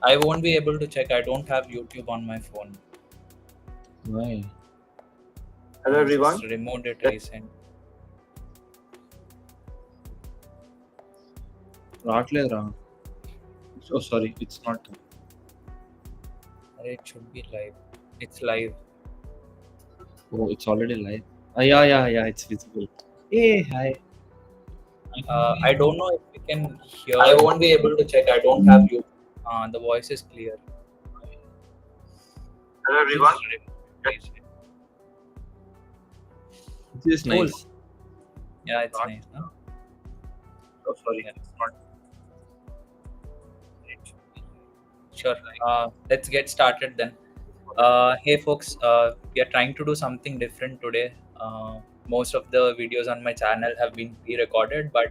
I won't be able to check. I don't have YouTube on my phone. Why? Hello I everyone. just removed it recently. రావట్లేదురా. Oh, sorry, it's not. It should be live. It's live. Oh, it's already live. Yeah, it's visible. Hey, hi. I don't know if we can hear. I won't be able to check. I don't have you. The voice is clear. Hello everyone. This is Cool. nice. Yeah, it's nice. No? Oh, sorry, Yeah. it's not. Sure. Let's get started then. Hey folks, we are trying to do something different today. Most of the videos on my channel have been pre-recorded, but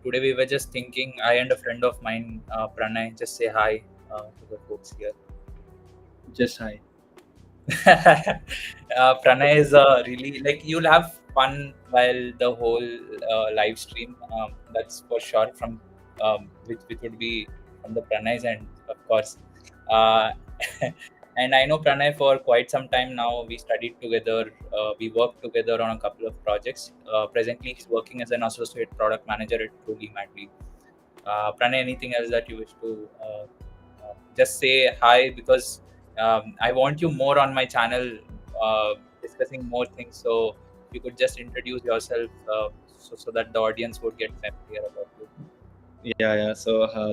today we were just thinking, I and a friend of mine, Pranay, just say hi to the folks here. Just hi. Pranay is really, like, you'll have fun while the whole live stream. That's for sure. From which would be from the Pranay's end, of course. Uh, and I know Pranay for quite some time now. We studied together. We worked together on a couple of projects. Presently, he's working as an associate product manager at Truly Madly. Pranay, anything else that you wish to just say hi, because I want you more on my channel, discussing more things. So you could just introduce yourself, so that the audience would get familiar about you. Yeah. So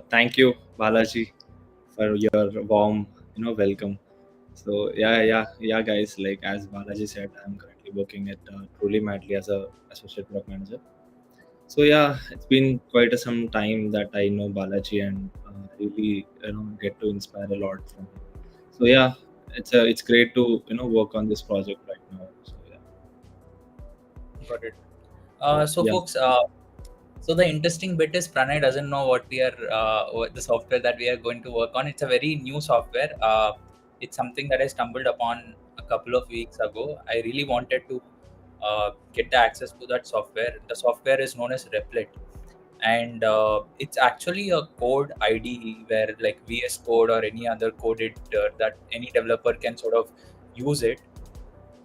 thank you, Balaji, for your warm, welcome. So yeah, guys. Like as Balaji said, I'm currently working at Truly Madly as a associate product manager. So yeah, it's been quite some time that I know Balaji and really get to inspire a lot from him. So yeah, it's great to work on this project right now. So yeah. Got it. So Yeah. folks, so the interesting bit is Pranay doesn't know what the software that we are going to work on. It's a very new software. It's something that I stumbled upon a couple of weeks ago. I really wanted to get the access to that software. The software is known as Replit, and it's actually a code IDE where, like, VS Code or any other code editor, that any developer can sort of use it.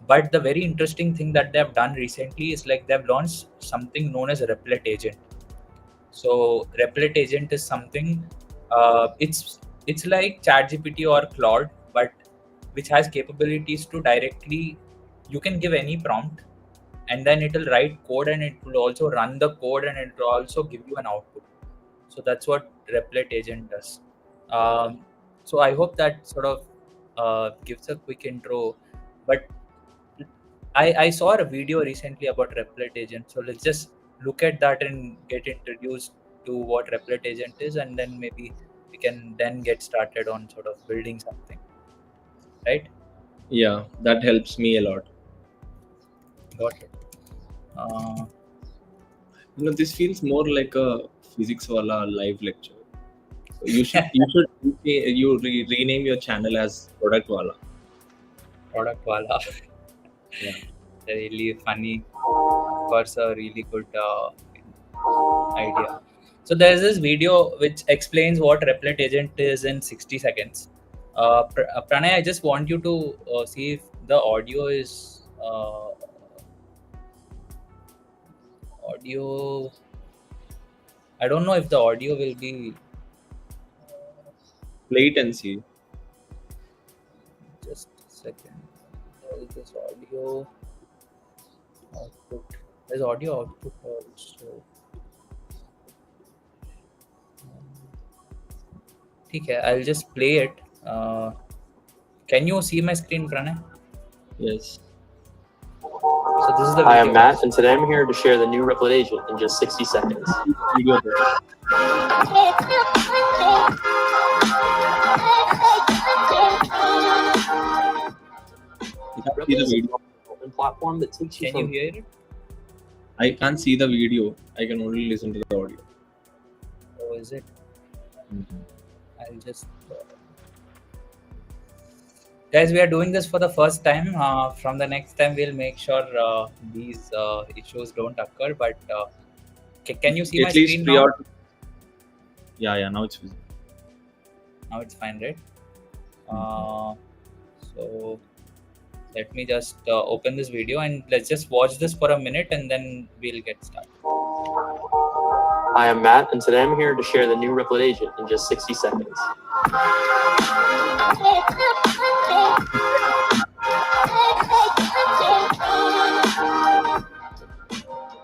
But the very interesting thing that they've done recently is, like, they've launched something known as Replit Agent. So Replit Agent is something, it's like ChatGPT or Claude, but which has capabilities to directly, you can give any prompt, and then it will write code, and it will also run the code, and it will also give you an output. So that's what Replit Agent does. So I hope that sort of gives a quick intro. But I saw a video recently about Replit Agent. So let's just look at that and get introduced to what Replit Agent is, and then maybe we can then get started on sort of building something, right? Yeah, that helps me a lot. Got it. This feels more like a physics wala live lecture. So you should rename your channel as Product Wala. Product wala. Yeah. Really funny. Of course, a really good idea. So there's this video which explains what Replit Agent is in 60 seconds. Pranay, I just want you to see if the audio is audio. I don't know if the audio will be. Latency. Just a second. There is this audio output. There's audio output also. Okay, I'll just play it. Can you see my screen, Pranay? Yes. So this is the video. Hi, I'm Matt, and today I'm here to share the new Replit Agent in just 60 seconds. Video there. You can't see the Replit is a video. development platform that takes you Can you from hear it? I can't see the video. I can only listen to the audio. Oh, is it? Mhm. I'll just. Guys, we are doing this for the first time. From the next time, we'll make sure these issues don't occur. But can you see my At least screen now? Yeah, now it's visible. Now it's fine, right? So let me just open this video and let's just watch this for a minute and then we'll get started. I am Matt, and today I'm here to share the new Replit Agent in just 60 seconds.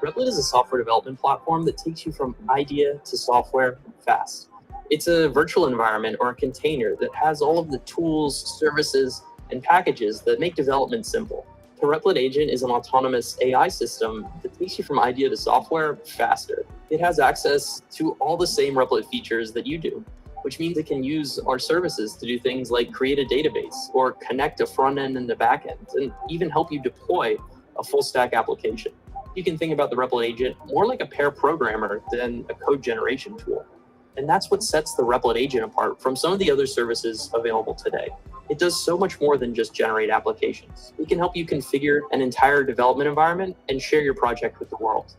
Replit is a software development platform that takes you from idea to software fast. It's a virtual environment or a container that has all of the tools, services, and packages that make development simple. The Replit Agent is an autonomous AI system that takes you from idea to software faster. It has access to all the same Replit features that you do, which means it can use our services to do things like create a database or connect a front end and a back end, and even help you deploy a full stack application. You can think about the Replit Agent more like a pair programmer than a code generation tool. And that's what sets the Replit Agent apart from some of the other services available today. It does so much more than just generate applications. It can help you configure an entire development environment and share your project with the world.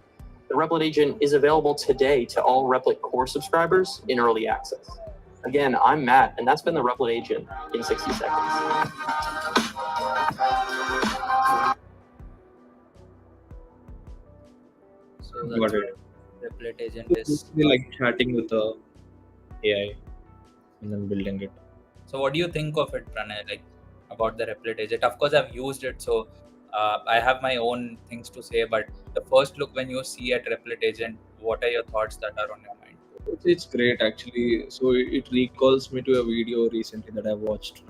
The Replit Agent is available today to all Replit Core subscribers in early access. Again, I'm Matt, and that's been the Replit Agent in 60 seconds. So Got that's it. what Replit Agent So is. basically like chatting with the AI and then building it. So what do you think of it, Pranay? Like about the Replit Agent? Of course, I've used it, so I have my own things to say. But the first look when you see at Replit Agent, what are your thoughts that are on your mind? It's great actually. So it recalls me to a video recently that I watched.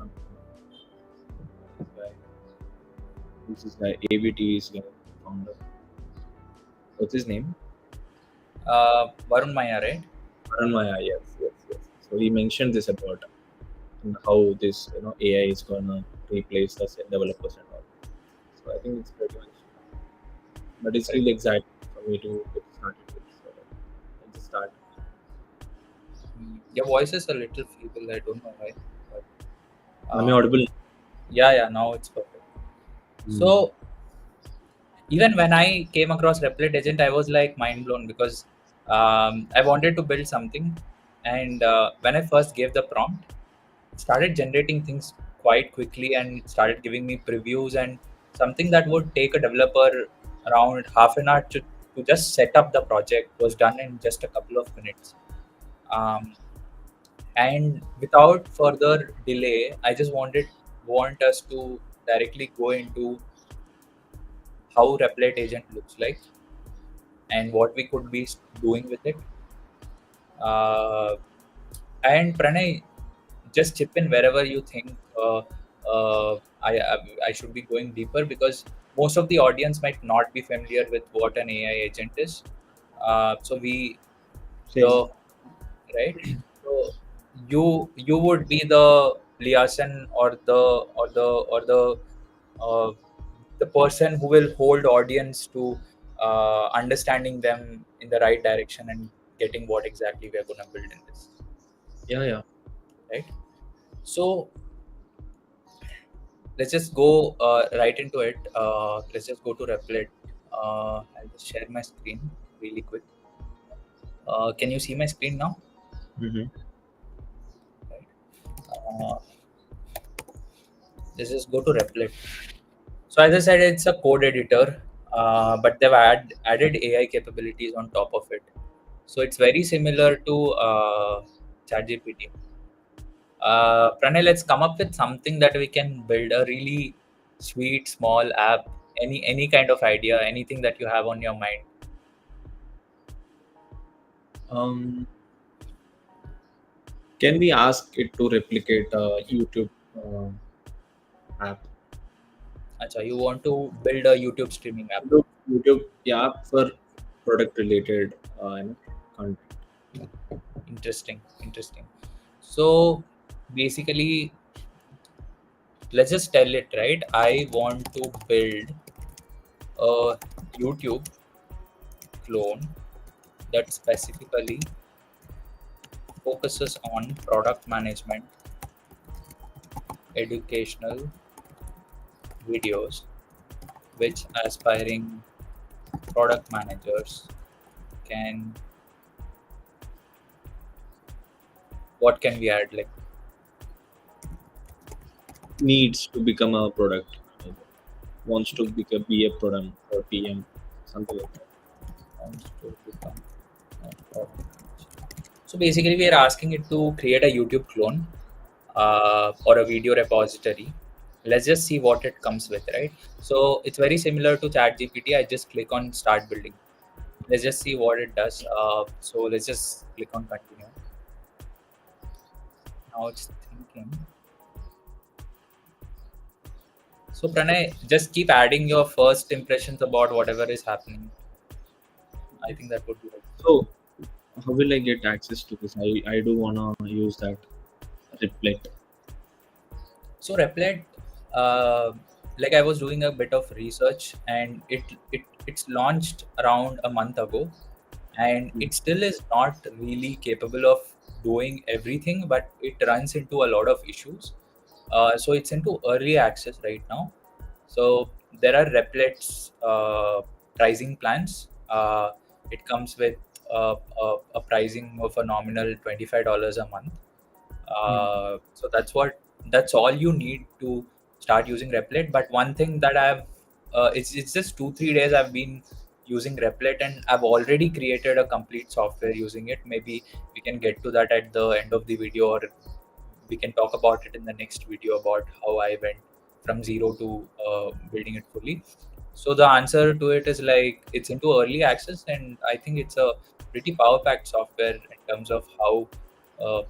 This guy, this is guy ABT's guy, founder. What's his name? Varun Maya, right? Maya. Yes, yes, yes. So he mentioned this about how this AI is gonna replace the developers and all. So I think it's pretty much, but it's really exciting for me to get started with. So let's just start. Your voice is a little feeble. I don't know why. But, Am I audible? yeah. Now it's perfect. So even when I came across Replit Agent, I was like mind blown because I wanted to build something, and when I first gave the prompt, it started generating things quite quickly, and it started giving me previews and something that would take a developer around half an hour to just set up the project was done in just a couple of minutes. Um, and without further delay, I just want us to directly go into how Replit Agent looks like and what we could be doing with it. Uh, and Pranay, just chip in wherever you think I should be going deeper because most of the audience might not be familiar with what an AI agent is. So we Same. the right. So you would be the liaison uh, the person who will hold audience to understanding them in the right direction and getting what exactly we are going to build in this, Yeah. right? So let's just go right into it. Let's just go to Replit. I'll just share my screen really quick. Can you see my screen now? Mm-hmm. Right. Uh, let's just go to Replit. So as I said, it's a code editor, but they've added AI capabilities on top of it. So it's very similar to ChatGPT. Pranay, let's come up with something that we can build a really sweet small app. Any kind of idea, anything that you have on your mind. Can we ask it to replicate YouTube app? Acha, you want to build a YouTube streaming app? YouTube, yeah, for product related content. Interesting, interesting. So basically, let's just tell it right. I want to build a YouTube clone that specifically focuses on product management, educational videos, which aspiring product managers can. What can we add? Like needs to become a product, like wants to be a product or PM, something like that. Wants to become a product. So basically, we are asking it to create a YouTube clone or a video repository. Let's just see what it comes with, right? So it's very similar to ChatGPT. I just click on start building. Let's just see what it does. So let's just click on continue. Now it's thinking. So Pranay, just keep adding your first impressions about whatever is happening. I think that would be helpful. So how will I get access to this? I do wanna use that Replit. So Replit, uh, like I was doing a bit of research, and it's launched around a month ago, and it still is not really capable of doing everything, but it runs into a lot of issues. So it's into early access right now. So there are Replit's pricing plans. It comes with a pricing of a nominal $25 a month. So that's all you need to start using Replit. But one thing that it's just 2 3 days I've been using Replit, and I've already created a complete software using it. Maybe we can get to that at the end of the video, or we can talk about it in the next video about how I went from zero to building it fully. So the answer to it is like it's into early access, and I think it's a pretty power packed software in terms of how uh,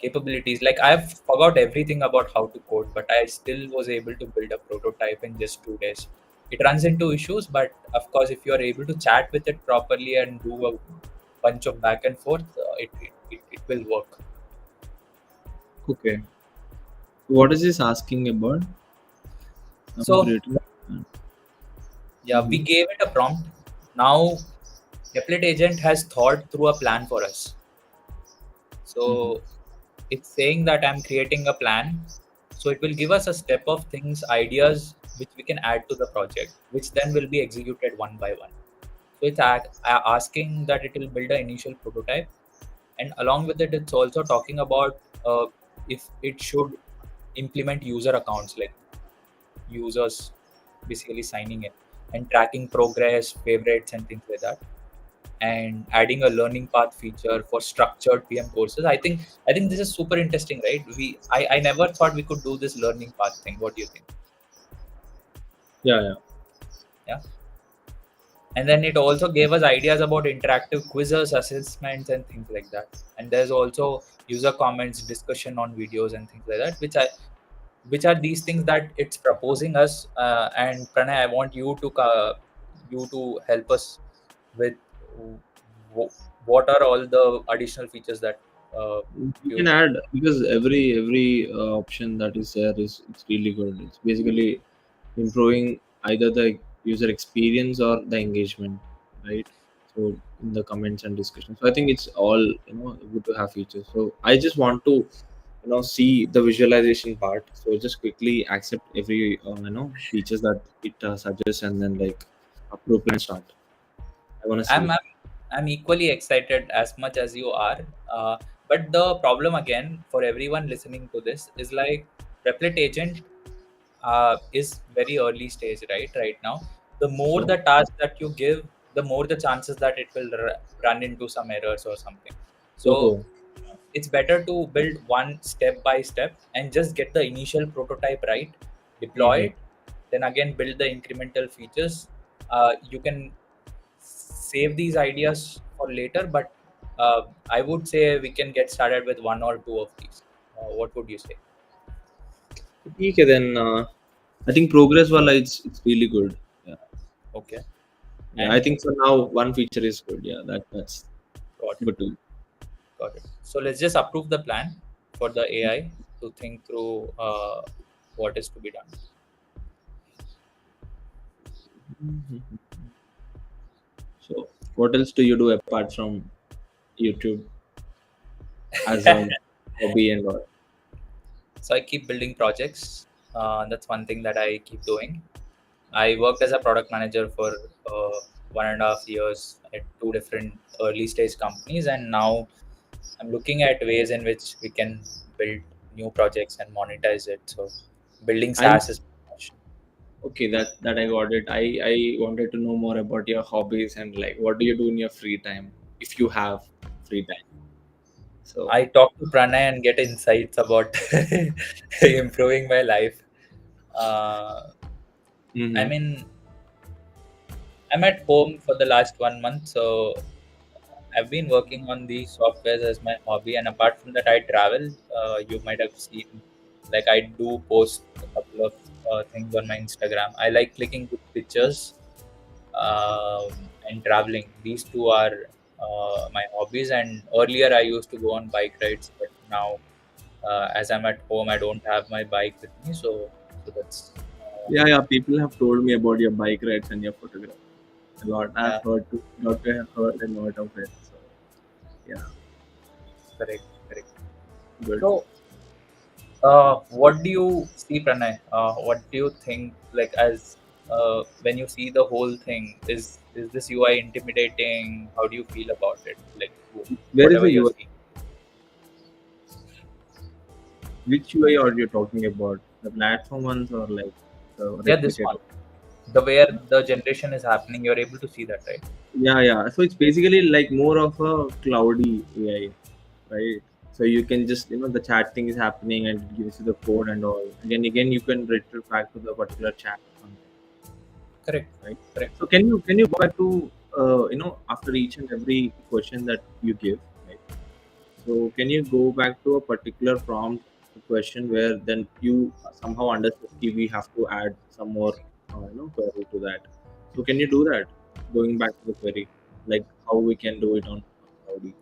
capabilities. Like I've forgot everything about how to code, but I still was able to build a prototype in just 2 days. It runs into issues, but of course, if you are able to chat with it properly and do a bunch of back and forth, it will work. Okay. What is this asking about? I'm So creating. yeah, we Mhm. gave it a prompt. Now Replit Agent has thought through a plan for us. Mhm. So it's saying that I'm creating a plan. So it will give us a step of things, ideas which we can add to the project, which then will be executed one by one. So it's asking that it will build an initial prototype, and along with it, it's also talking about if it should implement user accounts, like users basically signing in and tracking progress, favorites, and things like that, and adding a learning path feature for structured PM courses. I think this is super interesting, right? I never thought we could do this learning path thing. What do you think? Yeah, yeah. Yeah. And then it also gave us ideas about interactive quizzes, assessments, and things like that. And there's also user comments, discussion on videos, and things like that, which are these things that it's proposing us. And Pranay, I want you to help us with what are all the additional features that We can you. add because every option that is there is it's really good. It's basically improving either the user experience or the engagement, right? So in the comments and discussion. So I think it's all good to have features. So I just want to see the visualization part. So just quickly accept every features that it suggests and then like approve and start. I want to see I'm, it. I'm I'm equally excited as much as you are. Uh, but the problem again for everyone listening to this is like Replit Agent is very early stage, right now. The more Okay. the task that you give, the more the chances that it will run into some errors or something. So Oh. it's better to build one step by step and just get the initial prototype right, deploy Mm-hmm. it, then again build the incremental features. You can save these ideas for later, but I would say we can get started with one or two of these. What would you say? Okay, then I think progress wala it's really good. Yeah. Okay. Yeah, I And think for now one feature is good. Yeah, that's got it. good too. Got it. So let's just approve the plan for the AI to think through what is to be done. Mhm. So what else do you do apart from YouTube as a hobby and all? So I keep building projects. That's one thing that I keep doing. I worked as a product manager for 1.5 years at two different early stage companies, and now I'm looking at ways in which we can build new projects and monetize it. So Building I'm SaaS is my passion. okay. That I got it. I wanted to know more about your hobbies and like what do you do in your free time if you have free time. So I talk to Pranay and get insights about improving my life. Uh, I mm-hmm. mean, I'm at home for the last 1 month, so I've been working on these softwares as my hobby. And apart from that, I travel. You might have seen, like, I do post a couple of things on my Instagram. I like clicking good pictures and traveling. These two are my hobbies. And earlier, I used to go on bike rides, but now, as I'm at home, I don't have my bike with me, so that's Yeah, people have told me about your bike rides and your photography a lot. I've yeah, heard to got to have heard a lot of it. So yeah, correct, correct. good. So, what do you see, Pranay? What do you think, like, as when you see the whole thing, is this UI intimidating? How do you feel about it? Like, Where is whatever the you're UI? seeing. Which UI are you talking about? The platform ones or like the Yeah, this replicator? one, the where the generation is happening, you're able to see that, right? Yeah. So it's basically like more of a cloudy AI, right? So you can just the chat thing is happening and it gives you the code and all. Again you can retrieve back to the particular chat or something, Correct, right? correct. So can you go back to after each and every question that you give, right? So can you go back to a particular prompt question where then you somehow understand if we have to add some more query to that. So can you do that? Going back to the query, like how we can do it on Audi.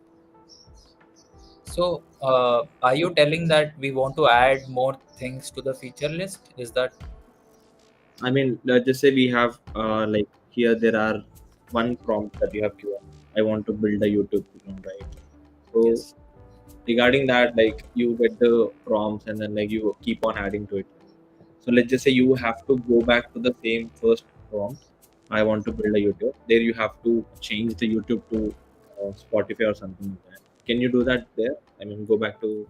So, are you telling that we want to add more things to the feature list? Is that I mean, let's just say we have like here there are one prompt that you have given. I want to build a YouTube channel, right? So yes? regarding that, like you get the prompts and then like you keep on adding to it. So let's just say you have to go back to the same first prompt. I want to build a YouTube. There you have to change the YouTube to Spotify or something like that. Can you do that there? I mean, go back to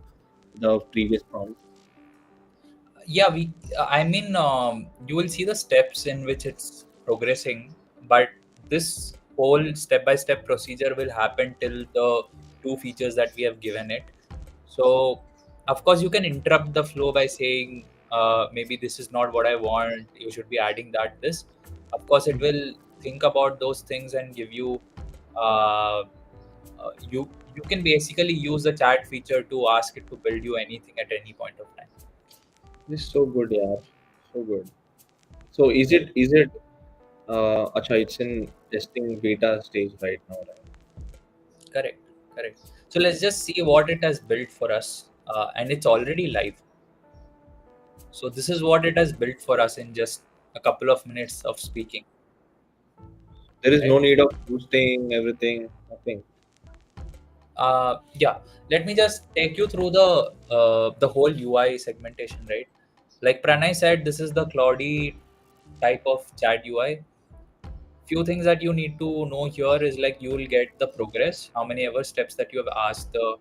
the previous prompt. Yeah, we I mean, you will see the steps in which it's progressing, but this whole step by step procedure will happen till the two features that we have given it. So of course you can interrupt the flow by saying, maybe this is not what I want, you should be adding that this. Of course it Mhm. will think about those things and give you, uh, you can basically use the chat feature to ask it to build you anything at any point of time. This is so good, yeah, so good. So is it acha, it's in testing beta stage right now, right? Correct, correct. So let's just see what it has built for us, and it's already live. So this is what it has built for us in just a couple of minutes of speaking, There is right? no need of boosting everything, nothing. Yeah. Let me just take you through the whole UI segmentation, right? Like Pranay said, this is the Claude type of chat UI. Few things that you need to know here is like you will get the progress, how many ever steps that you have asked the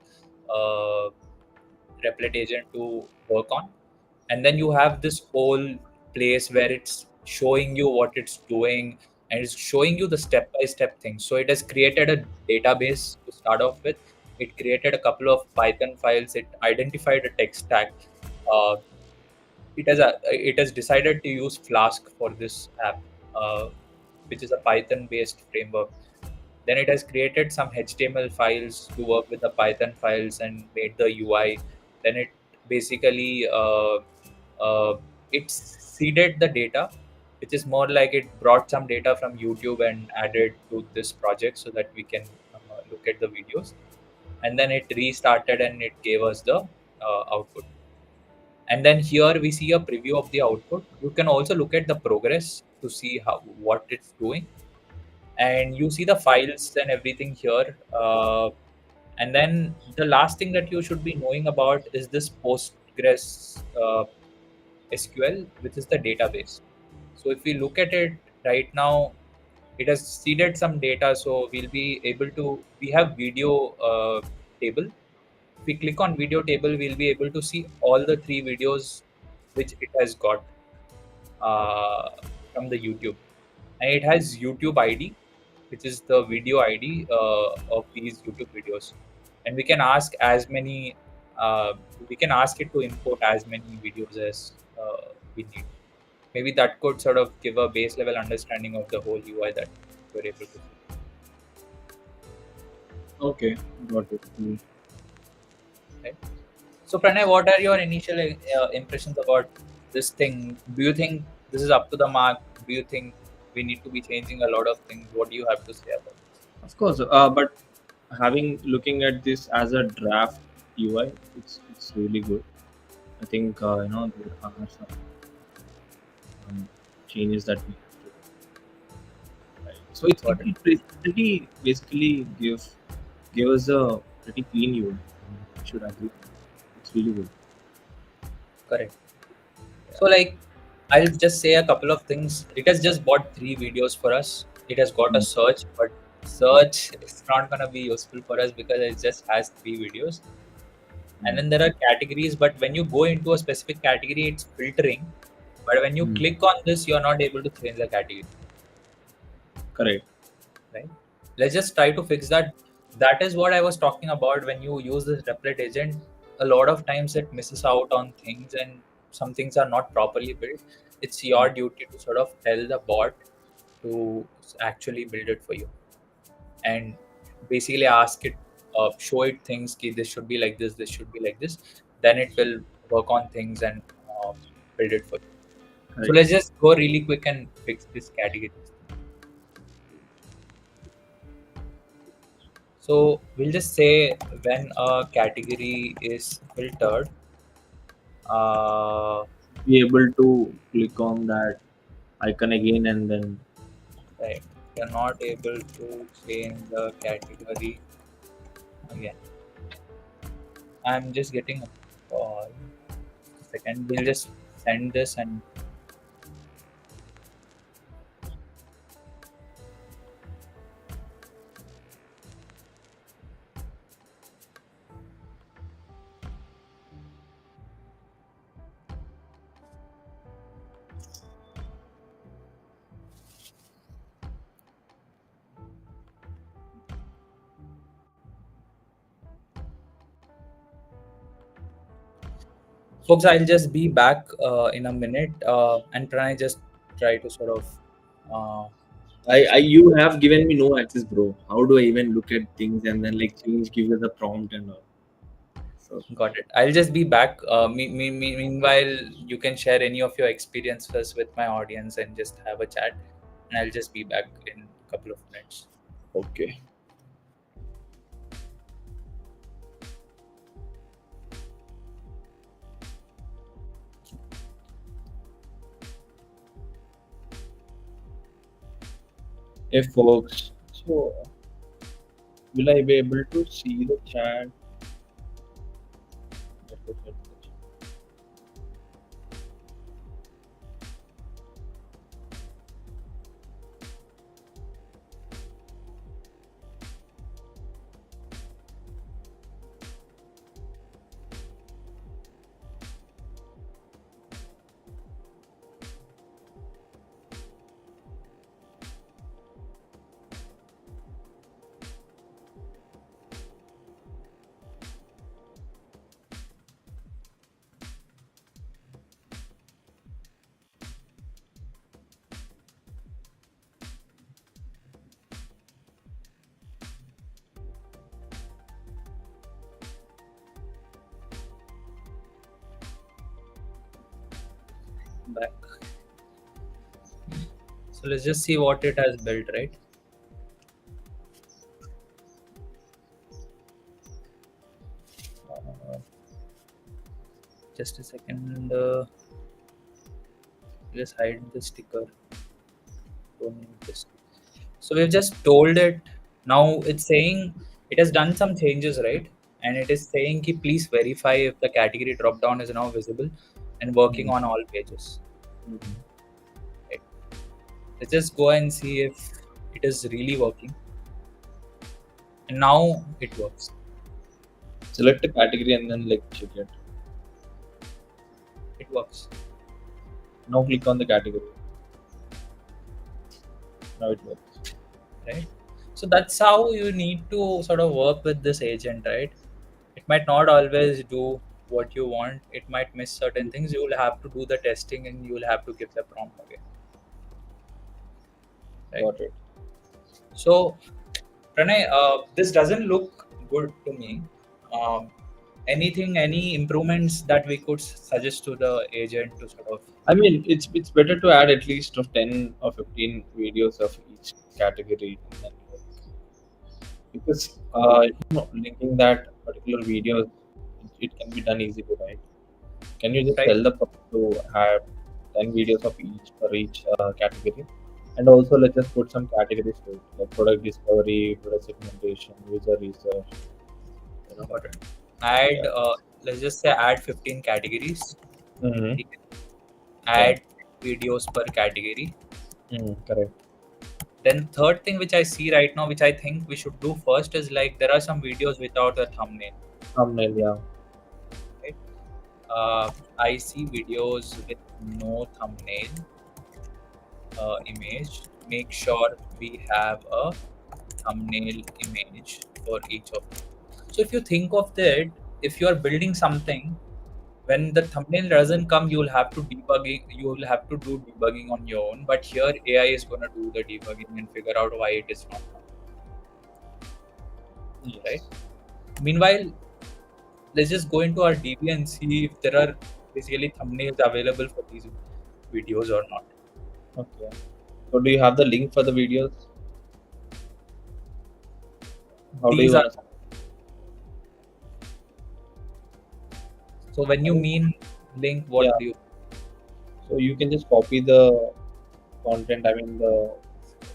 uh, Replit agent to work on, and then you have this whole place where it's showing you what it's doing and it's showing you the step by step things. So it has created a database to start off with. It created a couple of Python files. It identified a tech stack. uh, it has decided to use Flask for this app, which is a Python based framework. Then it has created some HTML files to work with the Python files and made the UI. Then it basically it seeded the data, which is more like it brought some data from YouTube and added to this project so that we can look at the videos. And then it restarted and it gave us the output. And then here we see a preview of the output. You can also look at the progress to see how what it's doing, and you see the files and everything here. And then the last thing that you should be knowing about is this Postgres SQL, which is the database. So if we look at it right now, it has seeded some data, so we'll be able to. We have video table. If we click on video table, we'll be able to see all the three videos which it has got uh, from the YouTube, and it has YouTube ID, which is the video ID of these YouTube videos, and we can ask as many. We can ask it to import as many videos as we need. Maybe that could sort of give a base level understanding of the whole UI that we're able to see. Okay, got it. Right? So, Pranay, what are your initial impressions about this thing? Do you think this is up to the mark? Do you think we need to be changing a lot of things? What do you have to say about this? Of course, but having looking at this as a draft UI, it's really good. I think there are some changes that we have to do. Right? So Got it. it pretty basically give us a pretty clean UI. I should agree. It's really good. Correct. So, like, I'll just say a couple of things. It has just bought 3 videos for us. It has got a Mm. search, but search is not gonna be useful for us because it just has 3 videos. And Mm. then there are categories, but when you go into a specific category, it's filtering. But when you Mm. click on this, you're not able to change the category, Correct. right? Let's just try to fix that. That is what I was talking about. When you use this Replit agent, a lot of times it misses out on things, and some things are not properly built. It's your duty to sort of tell the bot to actually build it for you, and basically ask it, show it things. Ki this should be like this should be like this. Then it will work on things and build it for you. So Correct. let's just go really quick and fix this category. So we'll just say when a category is filtered, uh, Be able to click on that icon again and then right, you're not able to change the category again. I'm just getting a call. Second, we'll just send this and folks, I'll just be back in a minute, and try just try to sort of uh, I you have given me no access, bro. How do I even look at things and then like change, give you the prompt and all? So got it. I'll just be back. Meanwhile, you can share any of your experiences with my audience and just have a chat, and I'll just be back in a couple of minutes. okay. Hey folks, so will I be able to see the chat? Let me check the chat. Back. So let's just see what it has built, right? Uh, just a second. Just hide the sticker. Don't need this. So we've just told it. Now it's saying it has done some changes, right? And it is saying ki please verify if the category drop down is now visible and working Mhm. on all pages. Mhm. Right? Let's just go and see if it is really working. And now it works. Select a category and then like check it. It works. Now click on the category. Now it works. right? So that's how you need to sort of work with this agent, right? It might not always do what you want. It might miss certain things. You will have to do the testing and you will have to give the prompt again, right? Got it. So, Pranay, this doesn't look good to me. Um, any improvements that we could suggest to the agent to sort of I mean, it's better to add at least of 10 or 15 videos of each category, and then, because linking that particular video, it can be done easily, right? Can you just right? tell the person to have 10 videos of each for each category, and also let's just put some categories to it, like product discovery, product segmentation, user research. You know, Got it. Add, yeah. let's just say add 15 categories. Mm-hmm. Yeah. Add videos per category. Correct. Then third thing which I see right now, which I think we should do first, is like there are some videos without a thumbnail, Thumbnail. Yeah. right? I see videos with no thumbnail image. Make sure we have a thumbnail image for each of them. So if you think of that, if you are building something, when the thumbnail doesn't come, you will have to debugging. You will have to do debugging on your own. But here, AI is going to do the debugging and figure out why it is not coming, right? Yes. Meanwhile, let's just go into our DB and see if there are basically thumbnails available for these videos or not. Okay. So do you have the link for the videos? How do you These are want to? so when you mean link, Yeah. what do you? So you can just copy the content. I mean the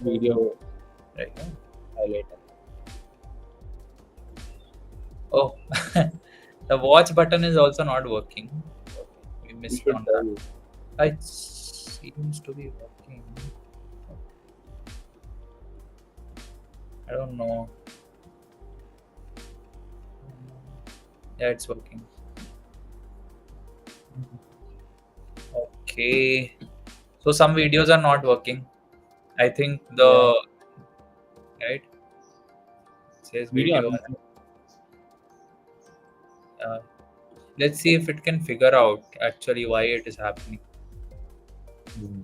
video, Right. highlighter. Oh, the watch button is also not working. We You missed should on that. tell. It seems to be working. I don't know. Yeah, it's working. Okay. So some videos are not working. I think Yeah. the right it says Video. video. Uh, let's see if it can figure out actually why it is happening. Mm.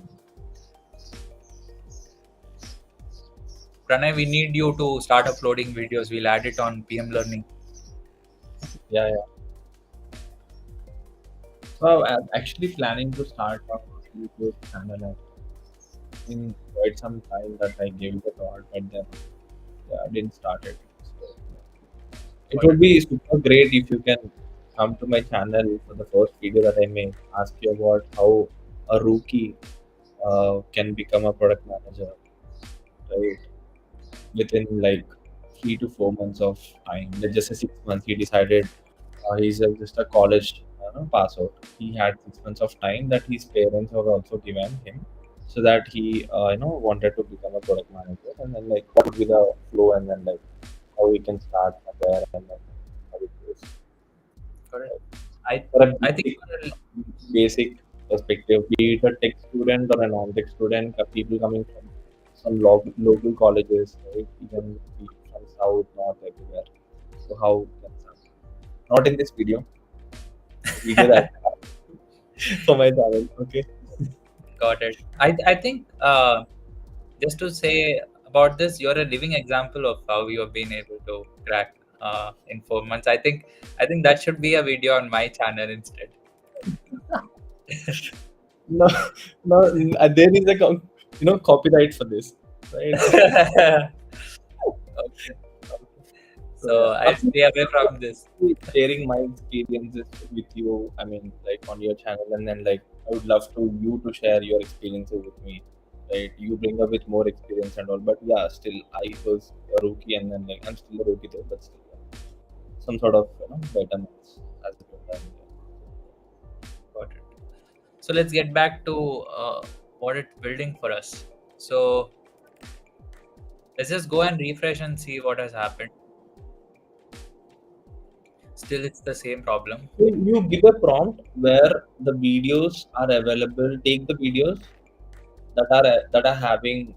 Pranay, we need you to start uploading videos. We'll add it on PM Learning. Yeah, yeah. So I'm actually planning to start a YouTube channel in quite some time that I gave it a thought, but then yeah, I didn't start it. So it would be super great if you can come to my channel for the first video that I make. Ask you about how a rookie can become a product manager, right? Within like 3 to 4 months of time. Let's just say 6 months, he decided just a college pass out. He had 6 months of time that his parents have also given him, so that he wanted to become a product manager, and then like what would be the flow, and then like how we can start from there, and then how it goes. Correct. I For a I think basic perspective, be it a tech student or a non-tech student, people coming from some local colleges, right? Even be from south, north, everywhere. So how can start? Not in this video. The video that for my channel. Okay. got it. I think just to say about this, you're a living example of how you have been able to crack in 4 months. I think that should be a video on my channel instead. No, no. There is a copyright for this, right? Okay. So yeah, So I'll stay away from this. sharing my experiences with you. I mean, like on your channel, and then like I would love to you to share your experiences with me. Right, you bring up with more experience and all, but yeah, still I was a rookie, and then like I'm still a rookie though, but still yeah, some sort of betterments as a good. Got it. So let's get back to what it's building for us. So let's just go and refresh and see what has happened. Still it's the same problem. So you give a prompt where the videos are available. Take the videos that are having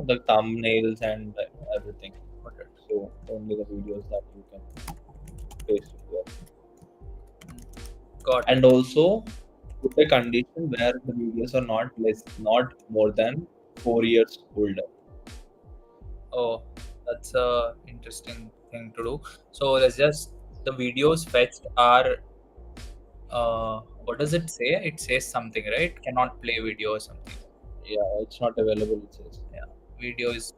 the thumbnails and everything. Okay. So only the videos that you can paste it here. Got And it. also put a condition where the videos are not more than 4 years older. Oh, that's a interesting thing to do. So let's just, the videos fetched are, what does it say? It says something, right? Cannot play video or something. Yeah, it's not available. It says. Yeah, videos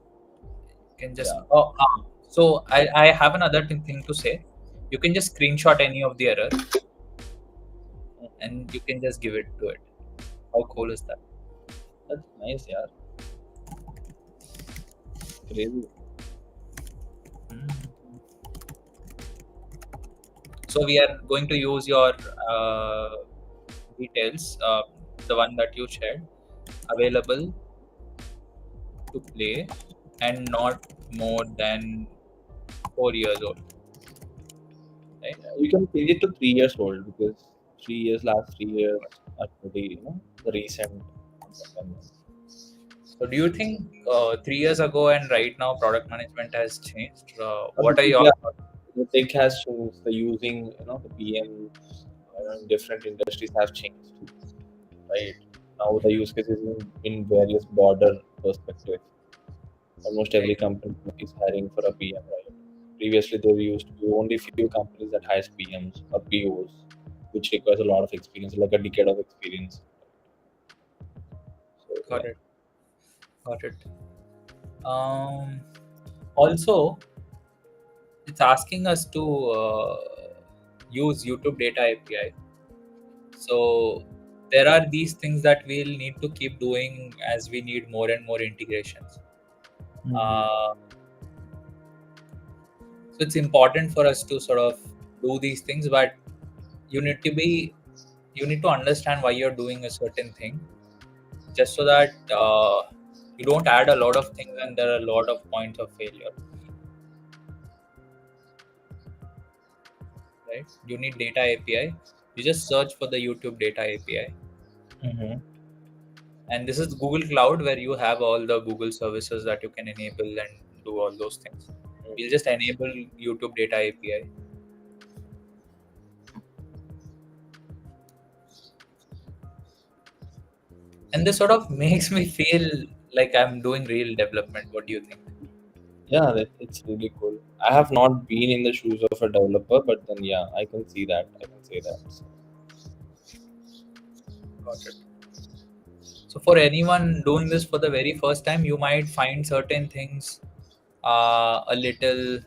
can just, Yeah. so I have another thing to say. You can just screenshot any of the error and you can just give it to it. How cool is that? That's nice, yeah. Crazy. Mm. So we are going to use your details, the one that you shared, available to play and not more than 4 years old, right? You can change it to 3 years old because last 3 years are pretty, the recent developments. So do you think 3 years ago and right now product management has changed? The What are tech, your yeah, thoughts? the tech has changed. The using, the PMs in different industries have changed too, right? Now the use cases in various border perspectives. Almost Right, every company is hiring for a PM, right? Previously, there used to be only few companies that hires PMs or POs, which requires a lot of experience, like a decade of experience. So yeah. got it, got it. Also, it's asking us to use YouTube data API. So there are these things that we'll need to keep doing as we need more and more integrations. Mhm. Uh, so it's important for us to sort of do these things, but you need to be, you need to understand why you're doing a certain thing, just so that you don't add a lot of things and there are a lot of points of failure, right? You need data API. You just search for the YouTube data API, Mhm. and this is Google Cloud where you have all the Google services that you can enable and do all those things. We'll just enable YouTube data API, and this sort of makes me feel like I'm doing real development. What do you think? Yeah, it's really cool. I have not been in the shoes of a developer, but then yeah, I can see that. I can say that. So, Got it. So for anyone doing this for the very first time, you might find certain things a little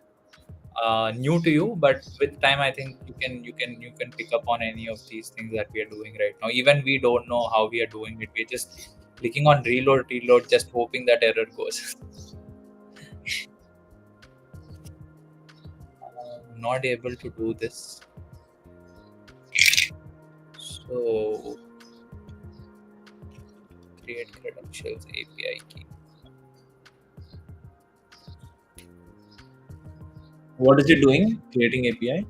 new to you, but with time, I think you can pick up on any of these things that we are doing right now. Even we don't know how we are doing it. We're just clicking on reload, just hoping that error goes. Not able to do this. So create credentials API key. what is it doing? Creating API.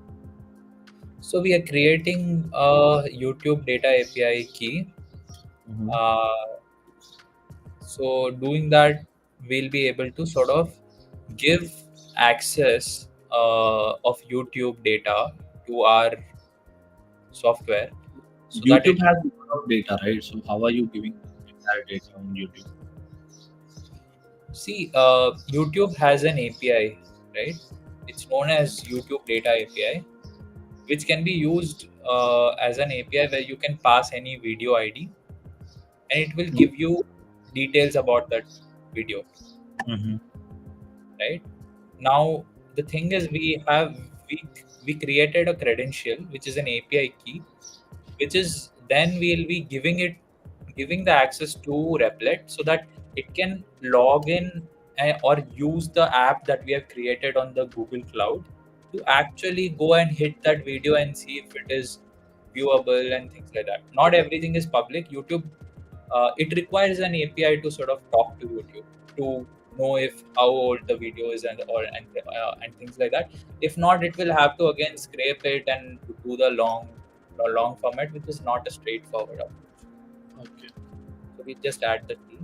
So we are creating a YouTube data API key. Mhm. Uh, so doing that, we'll be able to sort of give access of YouTube data to our software so that YouTube it, has a lot of data, right? So how are you giving entire data on YouTube? see, YouTube has an API, right? It's known as YouTube data API, which can be used as an API where you can pass any video ID and it will give you details about that video, Mm-hmm. right? Now the thing is, we we created a credential which is an API key, which is then we'll be giving the access to Replit so that it can log in or use the app that we have created on the Google Cloud to actually go and hit that video and see if it is viewable and things like that. Not everything is public. YouTube, it requires an API to sort of talk to YouTube to know if how old the video is and things like that. If not, it will have to again scrape it and do the long format, which is not a straightforward approach. Okay. So we just add the key.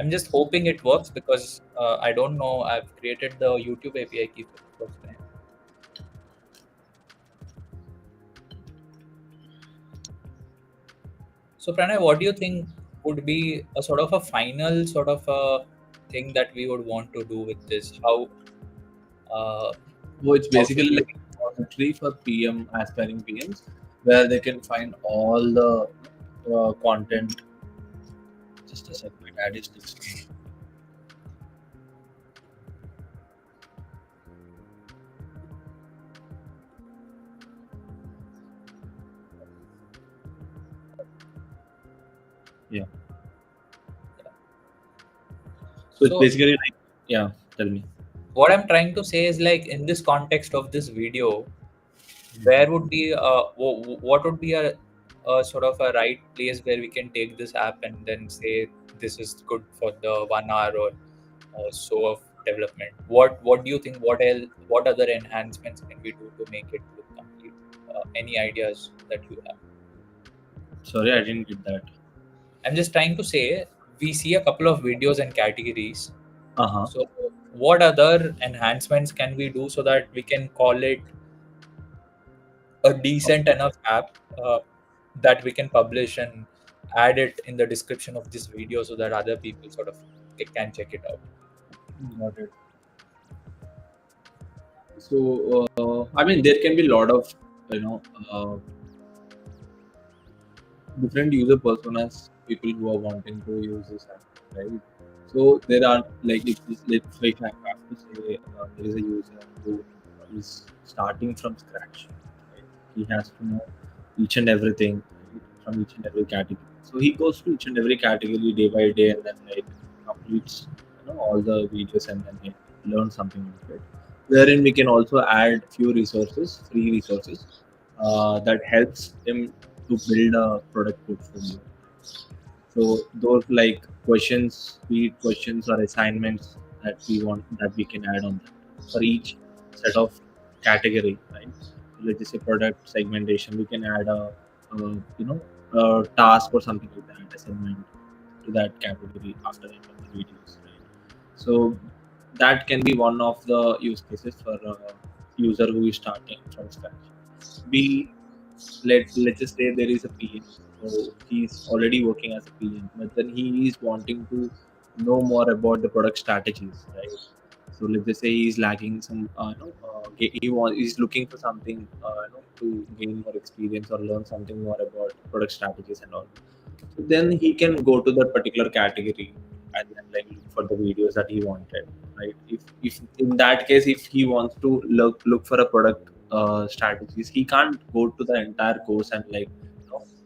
I'm just hoping it works because I don't know. I've created the YouTube API key for the first time. So Pranay, what do you think would be a sort of a final sort of a thing that we would want to do with this? Uh, So it's how should basically we? like a repository for PM aspiring PMs, where they can find all the content. Just a second, add is this. Yeah. So it's So basically like, yeah, tell me. what I'm trying to say is like in this context of this video, where would be what would be a sort of a right place where we can take this app and then say this is good for the 1 hour or so of development? What do you think? What other enhancements can we do to make it look complete? Any ideas that you have? Sorry, I didn't get that. I'm just trying to say we see a couple of videos and categories. Uh-huh. So what other enhancements can we do so that we can call it a decent enough app that we can publish and add it in the description of this video so that other people sort of can check it out? Got it. So, I mean, there can be a lot of, you know, uh, different user personas, people who are wanting to use this app, right? So there are like, if this, let's like I have to say, there is a user who is starting from scratch, right? He has to know each and everything, right, from each and every category. So he goes to each and every category day by day, and then like completes, all the videos, and then like, learn something out of it. Wherein we can also add few resources, free resources, that helps him to build a product portfolio. So those like questions, be it questions or assignments that we can add on that for each set of category, right? So let's just say product segmentation, we can add a task or something like that, assignment to that category after the end of the videos, right? So that can be one of the use cases for a user who is starting from scratch. Be let's just say there is a PM, so he's already working as a PM, but then he is wanting to know more about the product strategies, right? So let's just say he's lacking some, he's looking for something, to gain more experience or learn something more about product strategies and all. So then he can go to that particular category and then like look for the videos that he wanted, right? If in that case, if he wants to look for a product strategies, he can't go to the entire course and like,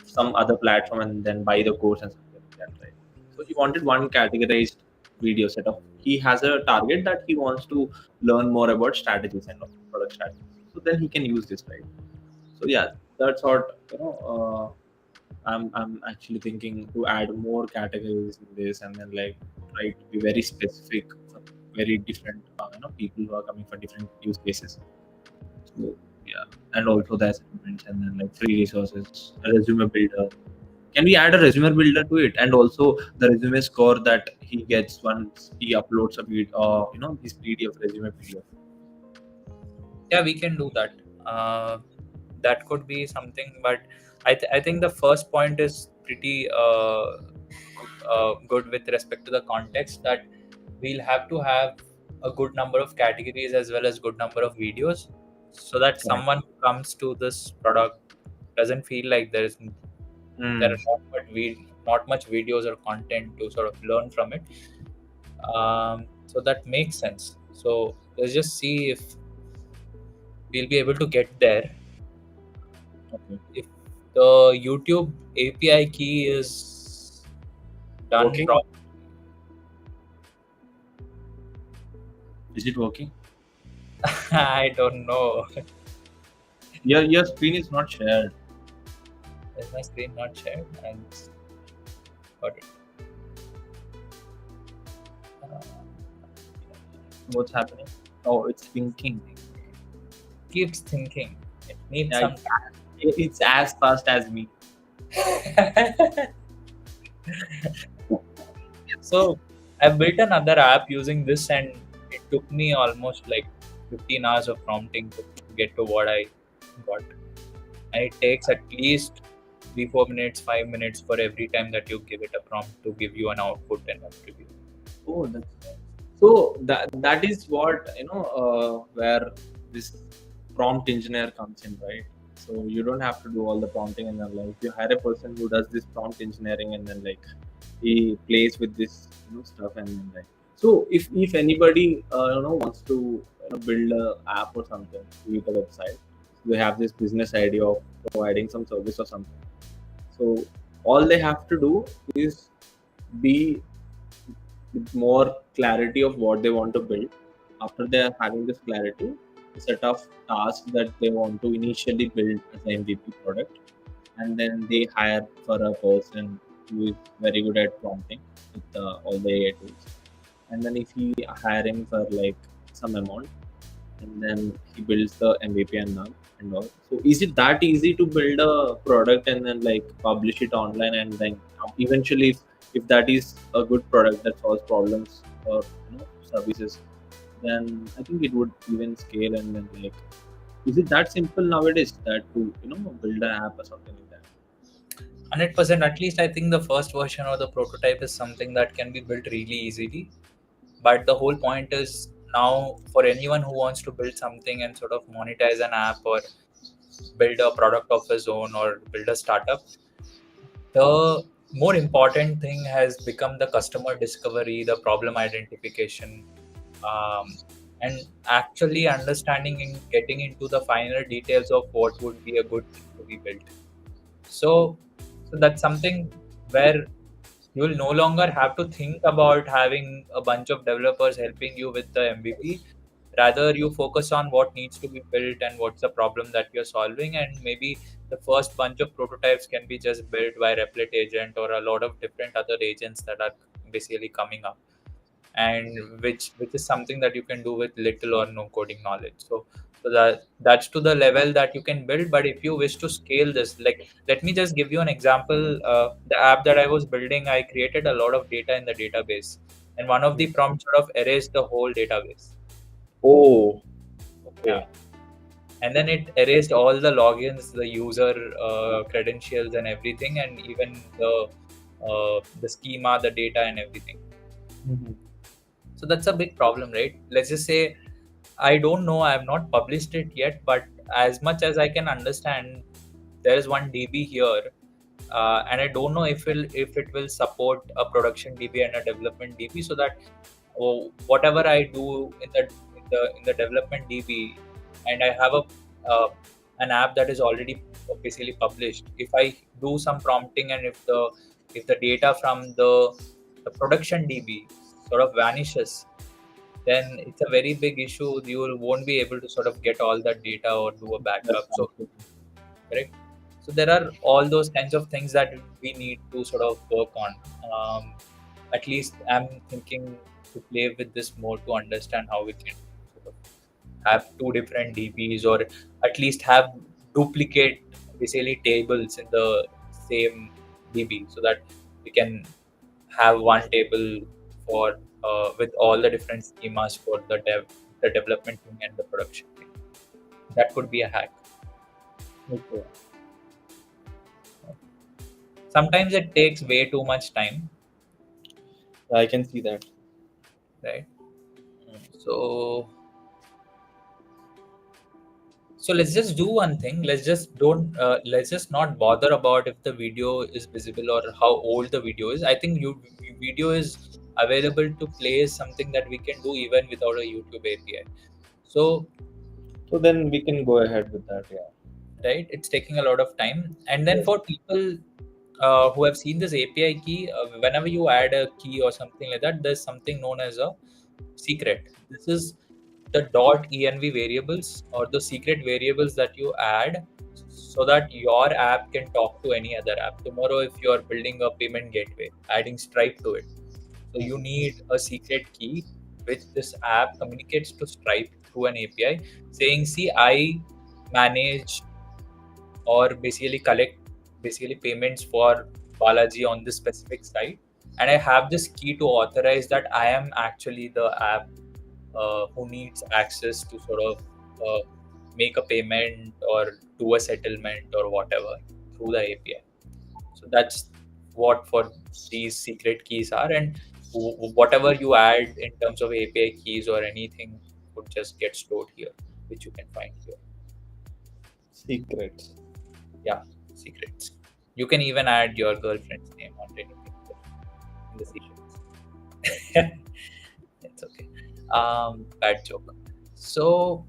some other platform and then buy the course and something like that, right? So he wanted one categorized video setup. He has a target that he wants to learn more about strategies and product strategies. So then he can use this, right? So yeah, that's what, I'm actually thinking to add more categories in this, and then like try to be very specific for very different, people who are coming for different use cases. So yeah, and also the assignments, and then like free resources, a resume builder. Can we add a resume builder to it, and also the resume score that he gets once he uploads a video, his PDF resume PDF. Yeah, we can do that. That could be something, but I think the first point is pretty good with respect to the context, that we'll have to have a good number of categories as well as good number of videos, so that Correct. someone who comes to this product doesn't feel like there Mm. are not much videos or content to sort of learn from it. So that makes sense. So let's just see if we'll be able to get there. Okay. If the YouTube API key is done Working? properly, Is it working? I don't know. Your screen is not shared. Is my screen not shared? And got it. What's happening? Oh, it's thinking. Keeps thinking. It needs Yeah, some it's as fast as me. time. So I built another app using this, and it took me almost like 15 hours of prompting to get to what I got. And it takes at least 3 4 minutes, 5 minutes for every time that you give it a prompt to give you an output and a preview. Oh, that's nice. So that is what where this prompt engineer comes in, right? So you don't have to do all the prompting, and then like you hire a person who does this prompt engineering, and then like he plays with this stuff, and then like so if anybody wants to build a app or something with a website, they have this business idea of providing some service or something. So all they have to do is be with more clarity of what they want to build. After they are having this clarity, a set of tasks that they want to initially build as an MVP product, and then they hire for a person who is very good at prompting with all the AI tools. And then if he hire him for like some amount, and then he builds the MVP and all. So is it that easy to build a product and then like publish it online, and then eventually if that is a good product that solves problems or services, then I think it would even scale, and then like is it that simple nowadays that to build an app or something like that? 100%. At least I think the first version or the prototype is something that can be built really easily. But the whole point is now for anyone who wants to build something and sort of monetize an app or build a product of his own or build a startup, the more important thing has become the customer discovery, the problem identification, and actually understanding and getting into the finer details of what would be a good thing to be built. So that's something where you will no longer have to think about having a bunch of developers helping you with the MVP. Rather, you focus on what needs to be built and what's the problem that you're solving, and maybe the first bunch of prototypes can be just built by Replit Agent or a lot of different other agents that are basically coming up, and which is something that you can do with little or no coding knowledge. So that's to the level that you can build. But if you wish to scale this, like, let me just give you an example. The app that I was building, I created a lot of data in the database, and one of the prompts sort of erased the whole database. Oh, Yeah. okay. And then it erased all the logins, the user credentials and everything, and even the schema, the data and everything. Mhm. So that's a big problem, right? Let's just say, I don't know, I have not published it yet, but as much as I can understand, there is one DB here, and I don't know if it will support a production DB and a development DB, so that whatever I do in the development DB, and I have a an app that is already basically published. If I do some prompting, and if the data from the production DB sort of vanishes, then it's a very big issue. You won't be able to sort of get all that data or do a That's backup. So, absolutely. correct. So there are all those kinds of things that we need to sort of work on. At least I'm thinking to play with this more to understand how we can sort of have two different DBs, or at least have duplicate basically tables in the same DB, so that we can have one table for with all the different schemas for the development thing and the production thing. That could be a hack. Okay. Sometimes it takes way too much time, I can see that. right? So so let's just do one thing. Let's just not bother about if the video is visible or how old the video is. I think video is available to play is something that we can do even without a YouTube API. So, So then we can go ahead with that. Yeah. right, it's taking a lot of time. And then Yes. for people who have seen this API key, whenever you add a key or something like that, there's something known as a secret. This is the .env variables, or the secret variables that you add, so that your app can talk to any other app. Tomorrow, if you're building a payment gateway, adding Stripe to it, so you need a secret key which this app communicates to Stripe through an API, saying, "See, I manage or basically collect basically payments for Balaji on this specific site, and I have this key to authorize that I am actually the app who needs access to sort of uh, make a payment or do a settlement or whatever through the API." So that's what for these secret keys are, and whatever you add in terms of API keys or anything would just get stored here, which you can find here. Secrets. Yeah, secrets. You can even add your girlfriend's name or anything in the secrets. It's okay. Bad joke. So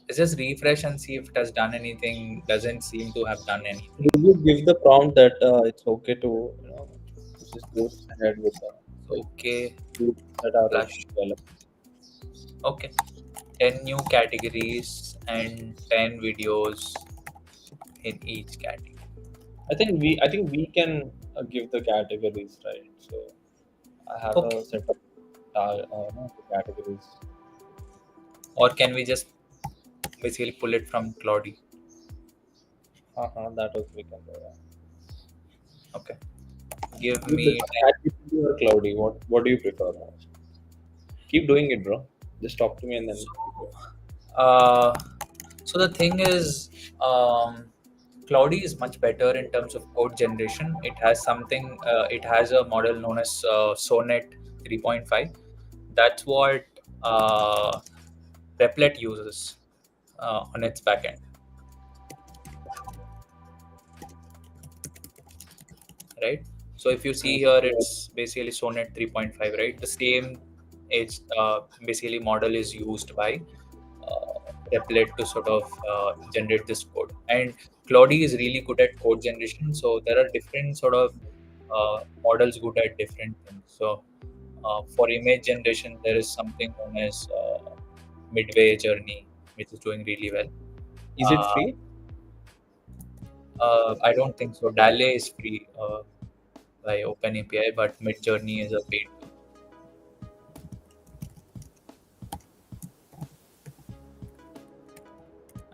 let's just refresh and see if it has done anything. Doesn't seem to have done anything. Did you give the prompt that it's okay to just go ahead with the Okay, group that are flush. developed? Okay, 10 new categories and 10 videos in each category. I think we can give the categories, right? So I have Okay, a set of categories. or can we just basically pull it from Claude? That was we can do that. Okay, give You me prefer ChatGPT or Cloudy? What do you prefer? Keep doing it, bro. Just talk to me and then. 10. Uh, so the thing is, Cloudy is much better in terms of code generation. It has something. It has a model known as Sonnet 3.5. That's what Replit uses on its backend, right? So if you see here, it's basically Sonnet 3.5, right? The same age basically model is used by Replit to sort of generate this code. And Claude is really good at code generation. So there are different sort of models good at different things. So for image generation, there is something known as Midway Journey, which is doing really well. Is it free? I don't think so. DALL-E is free by OpenAPI, but Midjourney is a paid.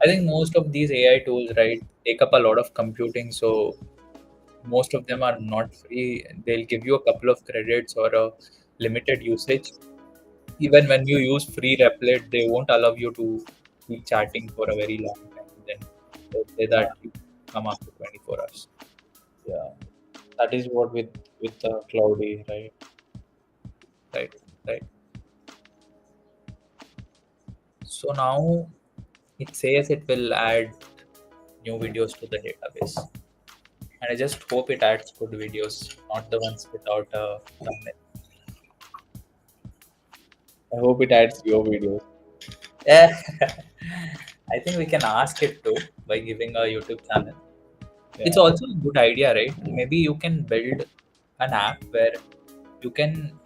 I think most of these AI tools, right, take up a lot of computing. So most of them are not free. They'll give you a couple of credits or a limited usage. Even when you use free Replit, they won't allow you to keep chatting for a very long time. Then they'll say Yeah, that you come after 24 hours. yeah. That is what with Cloudy, right? Right, right. So now it says it will add new videos to the database. And I just hope it adds good videos, not the ones without a thumbnail. I hope it adds your videos. Yeah, I think we can ask it to by giving a YouTube channel. It's Yeah, also a good idea, right? Maybe you can build an app where you can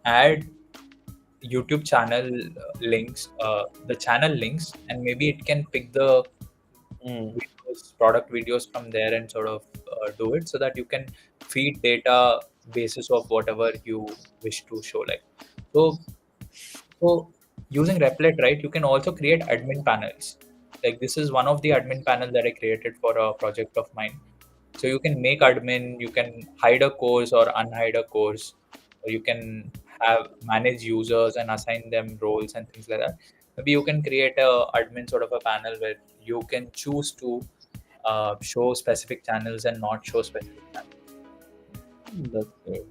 add YouTube channel links, the channel links, and maybe it can pick the mm, videos, product videos from there and sort of do it so that you can feed data basis of whatever you wish to show. Like so, so using Replit, right? You can also create admin panels. Like this is one of the admin panel that I created for a project of mine. So you can make admin, you can hide a course or unhide a course, or you can have manage users and assign them roles and things like that. Maybe you can create a admin sort of a panel where you can choose to show specific channels and not show specific channels. that's good.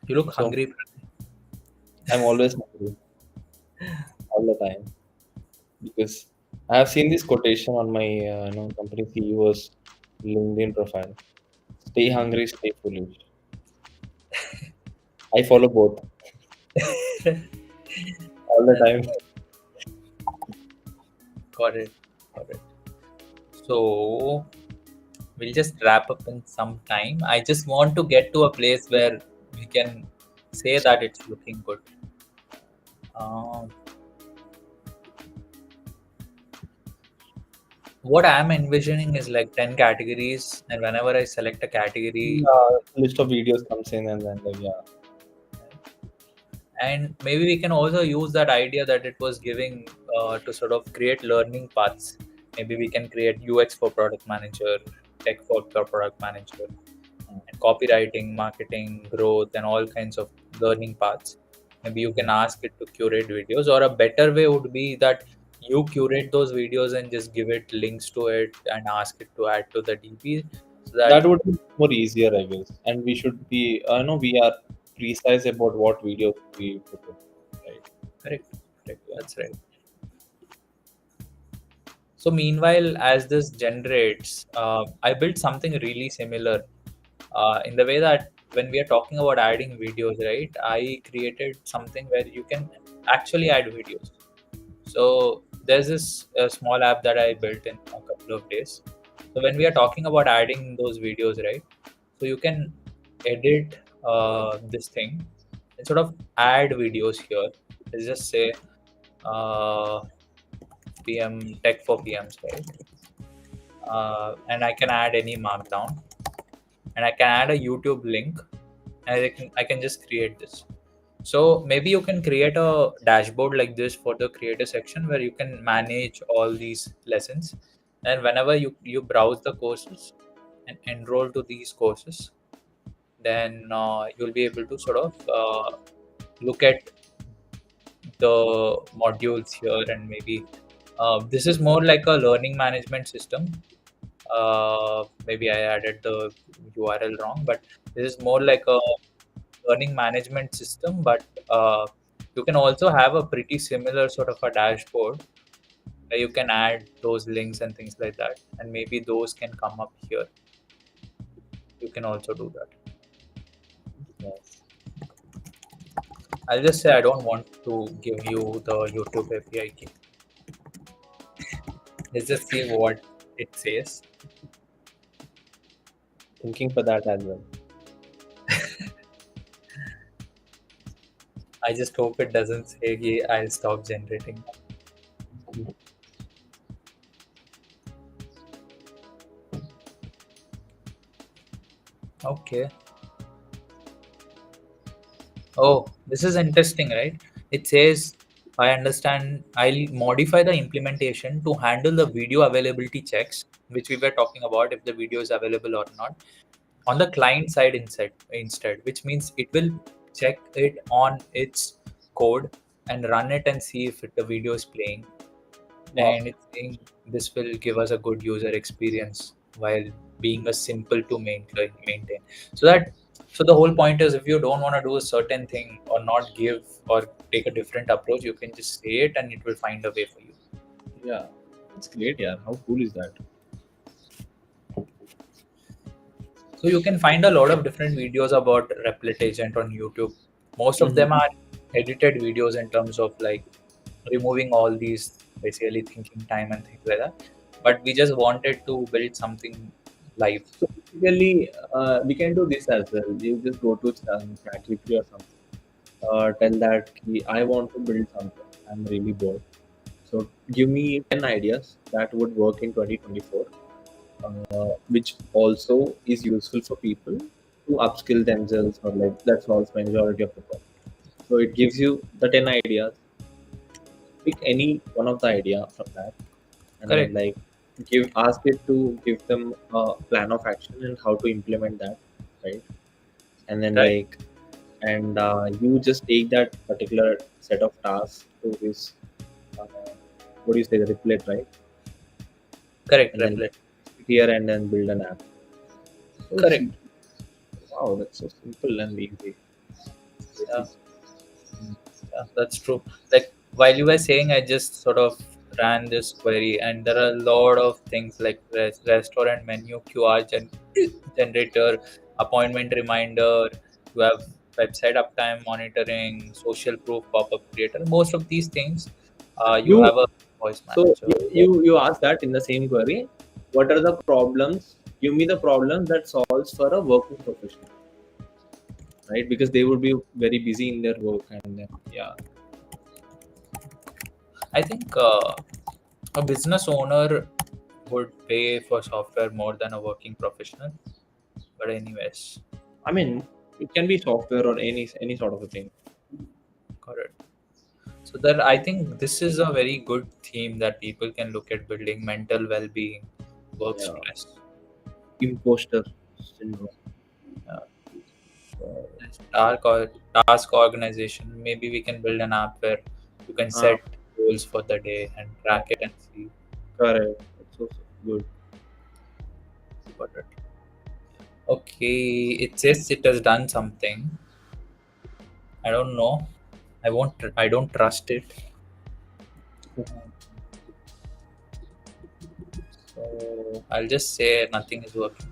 You look So hungry. I'm always hungry all the time because I have seen this quotation on my company CEO's LinkedIn profile. Stay hungry, stay foolish. I follow both all the time. Got it. Got it. So we'll just wrap up in some time. I just want to get to a place where we can say that it's looking good. Um, What I'm envisioning is like 10 categories, and whenever I select a category, List of videos comes in, and then like yeah. and maybe we can also use that idea that it was giving to sort of create learning paths. Maybe we can create UX for product manager, tech for product manager, and copywriting, marketing, growth, and all kinds of learning paths. Maybe you can ask it to curate videos, or a better way would be that you curate those videos and just give it links to it and ask it to add to the DP, so that That would be more easier, I guess. And we should be, we are precise about what videos we put in, right? correct, correct, Yeah. that's right. So meanwhile, as this generates, I built something really similar in the way that when we are talking about adding videos, right? I created something where you can actually add videos. So there's this small app that I built in a couple of days. So when we are talking about adding those videos, right? So you can edit this thing and sort of add videos here. Let's just say uh, PM tech for PMs, right? And I can add any markdown, and I can add a YouTube link, and I can just create this. So maybe you can create a dashboard like this for the creator section where you can manage all these lessons, and whenever you browse the courses and enroll to these courses, then you'll be able to sort of look at the modules here, and maybe this is more like a learning management system. Maybe I added the URL wrong, but this is more like a learning management system. But you can also have a pretty similar sort of a dashboard where you can add those links and things like that, and maybe those can come up here. You can also do that. Yes. I'll just say I don't want to give you the YouTube API key. Let's just see what it says. Thinking for that as well. I just hope it doesn't say कि I'll stop generating. Okay. Oh, this is interesting, right? It says, I understand, I'll modify the implementation to handle the video availability checks, which we were talking about, if the video is available or not, on the client side instead, which means it will check it on its code and run it and see if the video is playing. Wow. And it's saying this will give us a good user experience while being a simple to maintain. So the whole point is, if you don't want to do a certain thing or not give or take a different approach, you can just say it and it will find a way for you. Yeah. It's great, yeah. How cool is that? So you can find a lot of different videos about Replit Agent on YouTube. Most of them Mhm. are edited videos in terms of like removing all these basically thinking time and things like that. But we just wanted to build something live. So basically, we can do this as well. You just go to ChatGPT or something. Tell that I want to build something. I'm really bored. So give me 10 ideas that would work in 2024, which also is useful for people to upskill themselves or like that solves majority of the problem. So it gives you the 10 ideas. Pick any one of the idea from that, and then Correct, like give ask it to give them a plan of action and how to implement that, right? And then right, like and you just take that particular set of tasks to this what do you say, the replit, right? correct, And then Replit. here and then build an app. So it's Correct. wow, that's so simple and easy. Yeah. Easy. Yeah, that's true. Like while you were saying, I just sort of ran this query, and there are a lot of things like restaurant menu, generator, appointment reminder. You have website uptime monitoring, social proof pop-up creator. Most of these things, you You have a voice so manager. you ask that in the same query. What are the problems? Give me the problems that solves for a working professional, right? Because they would be very busy in their work, and then yeah. I think a business owner would pay for software more than a working professional. But anyways, I mean, it can be software or any sort of a thing. correct. So that I think this is a very good theme that people can look at building mental well-being, work Yeah, stress. imposter syndrome. Uh, Uh, there's task organization. Maybe we can build an app where you can ah, set goals for the day and yeah, track it and see correct. It's also good. what it. Okay, it says it has done something. I don't know. I won't. I don't trust it. So I'll just say nothing is working.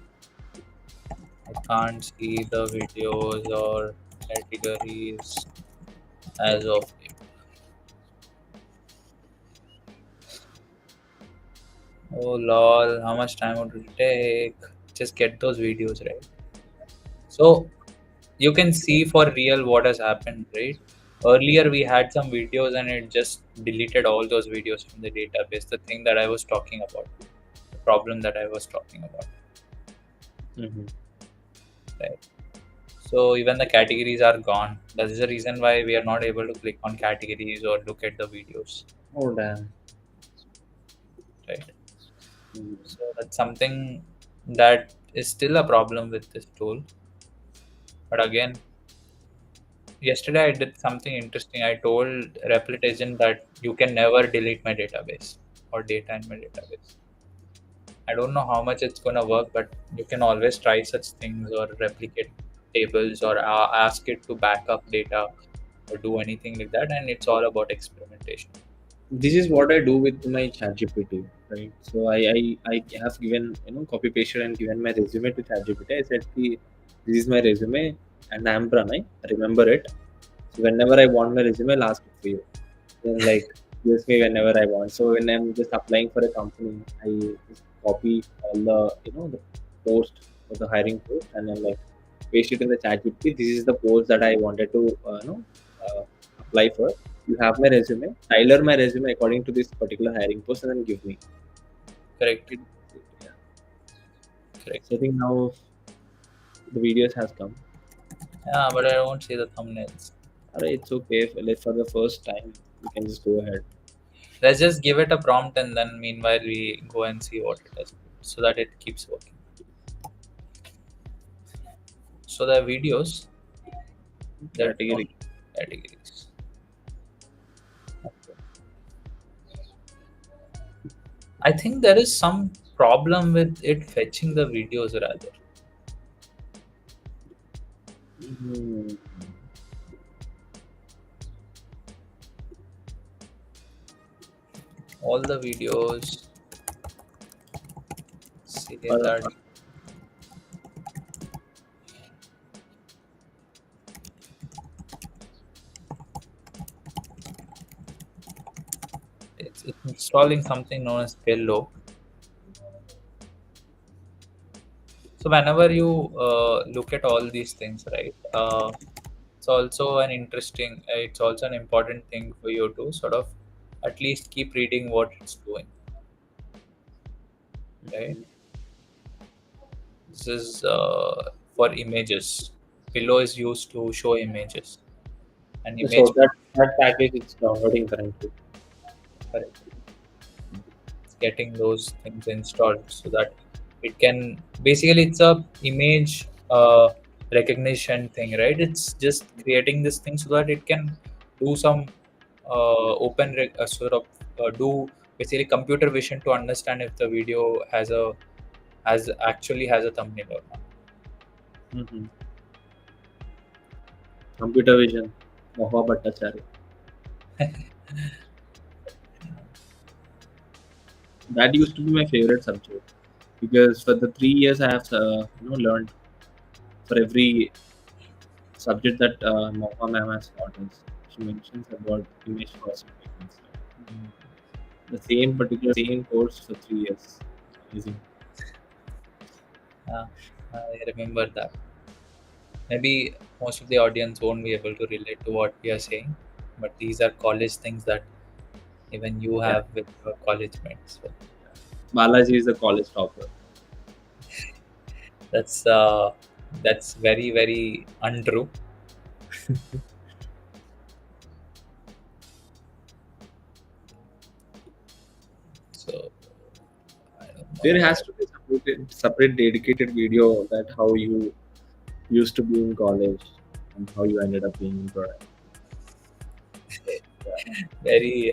I can't see the videos or categories as of yet. Oh lol, how much time would it take? Just get those videos right. So you can see for real what has happened, right? Earlier we had some videos and it just deleted all those videos from the database. The thing that I was talking about, the problem that I was talking about, Mm-hmm. right? So even the categories are gone. That is the reason why we are not able to click on categories or look at the videos, Oh damn. right? Mm. So that's something that is still a problem with this tool. But again, yesterday I did something interesting. I told Replit Agent that you can never delete my database or data in my database. I don't know how much it's gonna work, but you can always try such things or replicate tables or ask it to back up data or do anything like that. And it's all about experimentation. This is what I do with my ChatGPT, right? So I have given, copy pasted and given my resume to ChatGPT. I said, "Ki, this is my resume and I'm Pranay. Remember it. So whenever I want my resume, I'll ask it for you. Then like use me whenever I want. So when I'm just applying for a company, I just copy all the the post for the hiring post and then like paste it in the ChatGPT. This is the post that I wanted to apply for. You have my resume. Tailor my resume according to this particular hiring post and then give me. Correct. It, yeah. Correct. So I think now the videos has come. Yeah, but I won't see the thumbnails. Alright, it's okay. Like for the first time, we can just go ahead. Let's just give it a prompt and then meanwhile we go and see what it does so that it keeps working. So the videos, there are no Category. categories. Okay. I think there is some problem with it fetching the videos rather. Hmm. All the videos say Or that it's installing something known as Pillow. So whenever you look at all these things, right? It's also an interesting. It's also an important thing for you to sort of at least keep reading what it's doing, right? This is for images. Pillow is used to show images and so image. that package is downloading currently. Correct. It's getting those things installed so that it can basically it's a image recognition thing, right? It's just creating this thing so that it can do some sort of do basically computer vision to understand if the video has a thumbnail or not. Mm-hmm. Computer vision. Moha Bhattacharya. That used to be my favorite subject because for the 3 years I have learned for every subject that Moha ma'am has taught us. She mentions about image processing and stuff. Mm. The same particular same course for 3 years. Amazing. Yeah, I remember that. Maybe most of the audience won't be able to relate to what we are saying, but these are college things that even you Yeah. have with your college mates. So, Balaji is a college topper. That's uh, that's very very untrue. So I don't There has know. to be separate dedicated video that how you used to be in college and how you ended up being in product. Yeah. Very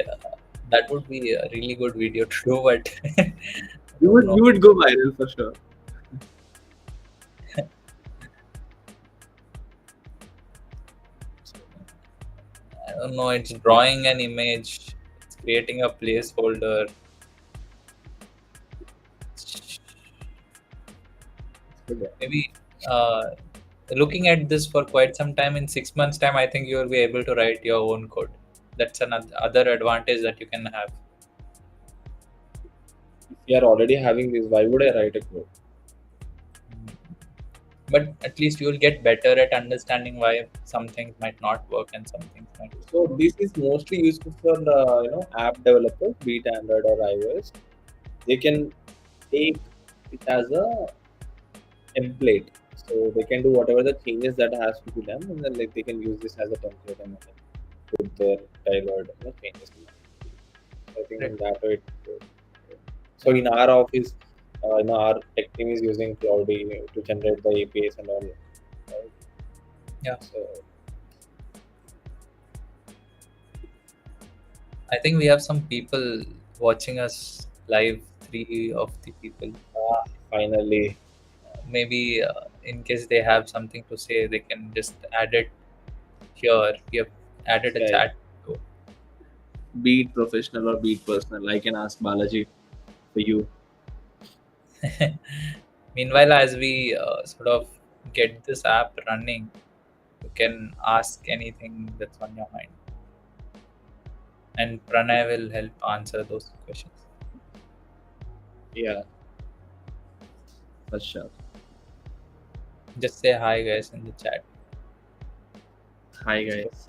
that would be a really good video to do, but I You don't would know. you would go viral for sure. I don't know. It's drawing an image. It's creating a placeholder. Good, yeah. Maybe looking at this for quite some time. In 6 months' time, I think you will be able to write your own code. That's another other advantage that you can have. If you are already having this, why would I write a code? But at least you will get better at understanding why some things might not work and some things might. So this is mostly useful for app developers, be it Android or iOS. They can take it as a template, so they can do whatever the changes that has to be done, and then like they can use this as a template and then put their tailored changes. I think Right. in that way. So in our office, our tech team is using Cloudy to generate the APIs and all. Right? Yeah, So I think we have some people watching us live. Three of the people. finally, Maybe in case they have something to say, they can just add it here. We have added a yeah, chat. So, be it professional or be it personal, I can ask Balaji for you. meanwhile, as we sort of get this app running, you can ask anything that's on your mind, and Pranay will help answer those questions. Yeah, for sure. Just say hi, guys, in the chat. Hi So, guys.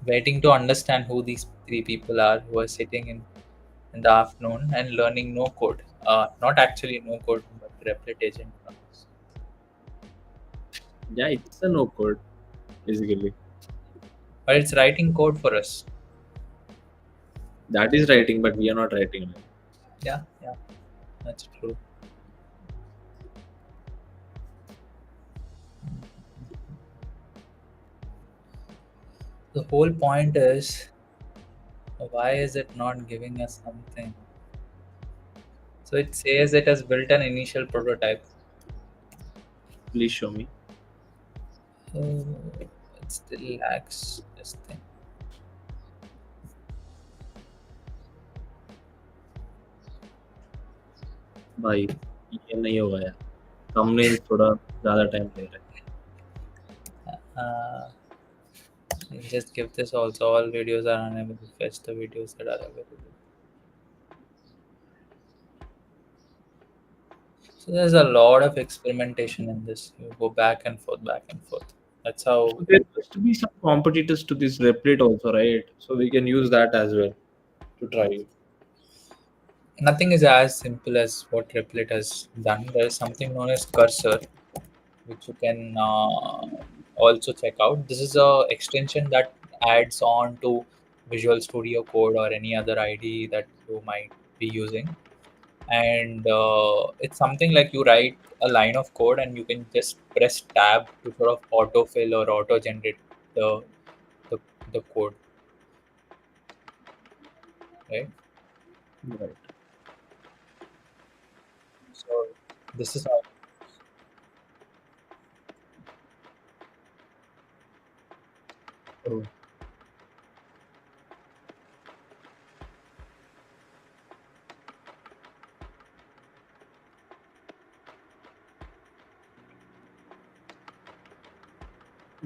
waiting to understand who these three people are who are sitting in the afternoon and learning no code. Not actually no code, but Replit Agent. Yeah, it's a no code basically. But it's writing code for us. That is writing, but we are not writing. Right? Yeah, yeah, that's true. The whole point is why is it not giving us something? So it says it has built an initial prototype. Please show me. Oh, it still lacks this thing. भाई ये नहीं होगा यार. Thumbnail थोड़ा ज़्यादा time ले रहा है. Uh, just give this also. All videos are unable to fetch the videos that are available. So there's a lot of experimentation in this. You go back and forth, back and forth. That's how So there must be some competitors to this Replit also, right? So we can use that as well to try it. nothing is as simple as what Replit has done. There is something known as cursor, which you can also check out. This is a extension that adds on to Visual Studio Code or any other IDE that you might be using. And it's something like you write a line of code and you can just press tab to sort of autofill or auto generate the, the the code, right? Right. So this is how. Oh,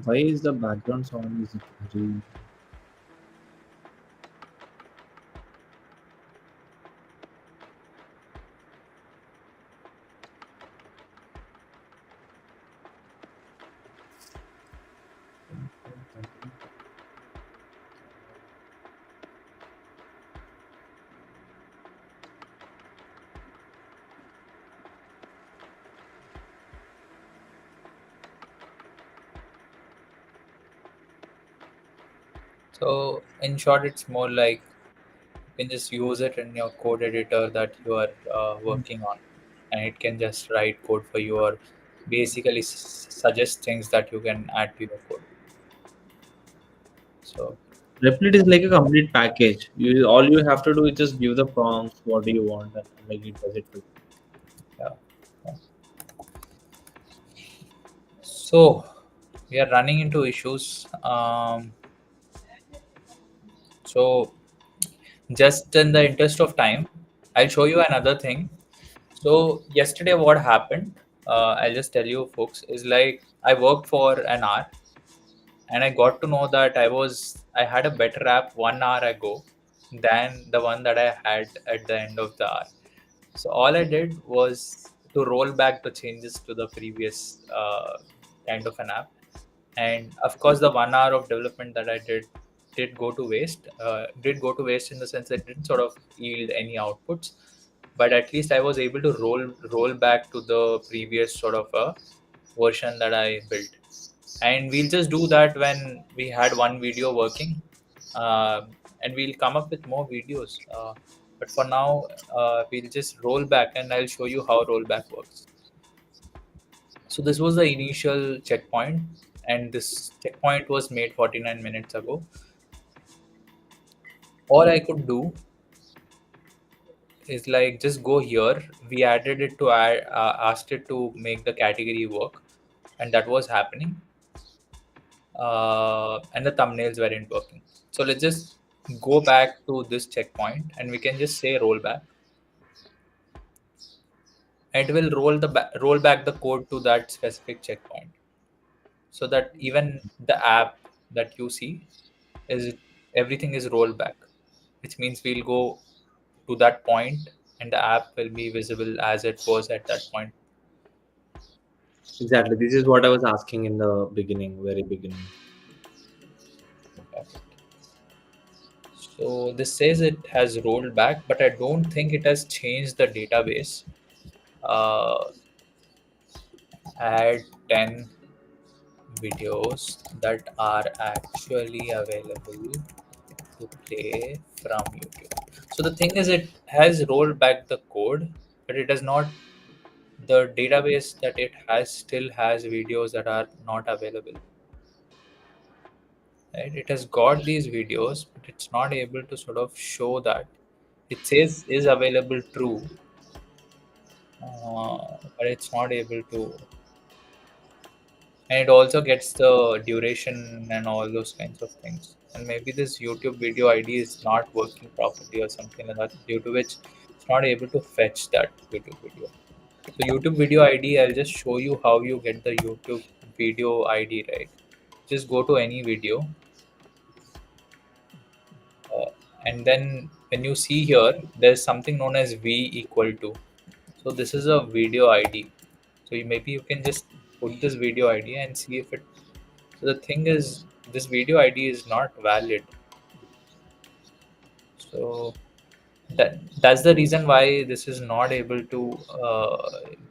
why is the background sound is very So in short, it's more like you can just use it in your code editor that you are working on, and it can just write code for you or basically suggest things that you can add to your code. So Replit is like a complete package. You all you have to do is just give the prompts, what do you want, and like it does it for you. yeah. Yeah. So we are running into issues. So just in the interest of time, I'll show you another thing. So yesterday, what happened? I'll just tell you, folks, is like I worked for an hour, and I got to know that I had a better app 1 hour ago than the one that I had at the end of the hour. So all I did was to roll back the changes to the previous kind of an app, and of course the 1 hour of development that I did go to waste. Did go to waste in the sense that it didn't sort of yield any outputs, but at least I was able to roll back to the previous sort of a version that I built. And we'll just do that when we had one video working, and we'll come up with more videos. But for now, we'll just roll back, and I'll show you how rollback works. So this was the initial checkpoint, and this checkpoint was made 49 minutes ago. All I could do is like just go here. We added it to asked it to make the category work, and that was happening. And the thumbnails weren't working. So let's just go back to this checkpoint, and we can just say rollback. It will roll back the code to that specific checkpoint, so that even the app that you see is everything is rolled back, which means we'll go to that point, and the app will be visible as it was at that point. Exactly. This is what I was asking in the beginning, very beginning. So this says it has rolled back, but I don't think it has changed the database. Uh, Add 10 videos that are actually available to play from YouTube. So the thing is, it has rolled back the code, but it does not. The database that it has still has videos that are not available. Right? It has got these videos, but it's not able to sort of show that. It says is available true, but it's not able to. And it also gets the duration and all those kinds of things. And maybe this YouTube video ID is not working properly or something like that, due to which it's not able to fetch that YouTube video. So YouTube video ID, I'll just show you how you get the YouTube video ID, right? Just go to any video, uh, and then when you see here, there's something known as V equal to. So this is a video ID. So maybe you can just put this video ID and see if it. So the thing is, this video ID is not valid. So that's the reason why this is not able to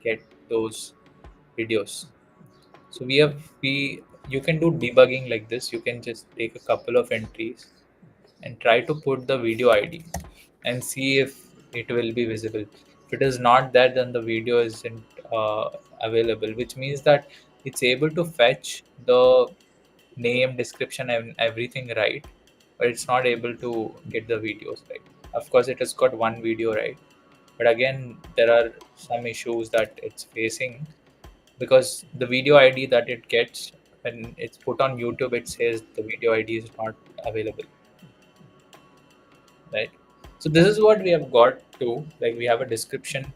get those videos. So we you can do debugging like this. You can just take a couple of entries and try to put the video ID and see if it will be visible. If it is not there, then the video isn't available, which means that it's able to fetch the name, description, and everything right, but it's not able to get the videos right. Of course, it has got one video right, but again, there are some issues that it's facing because the video ID that it gets when it's put on YouTube, it says the video ID is not available, right? So this is what we have got to, like, we have a description,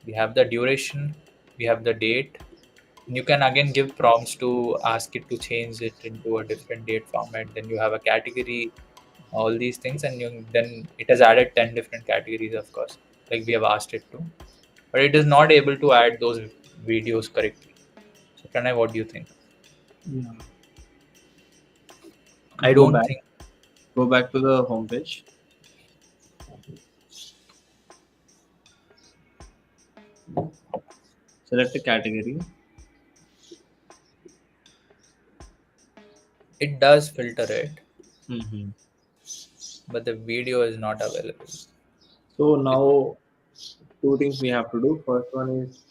we have the duration, we have the date. You can again give prompts to ask it to change it into a different date format. Then you have a category, all these things, and then it has added 10 different categories, of course, like we have asked it to, but it is not able to add those videos correctly. So Pranay, what do you think? Yeah. I Go don't back. think. Go back to the homepage. Select a category. It does filter it. Hmm. but the video is not available. So now two things we have to do. First one is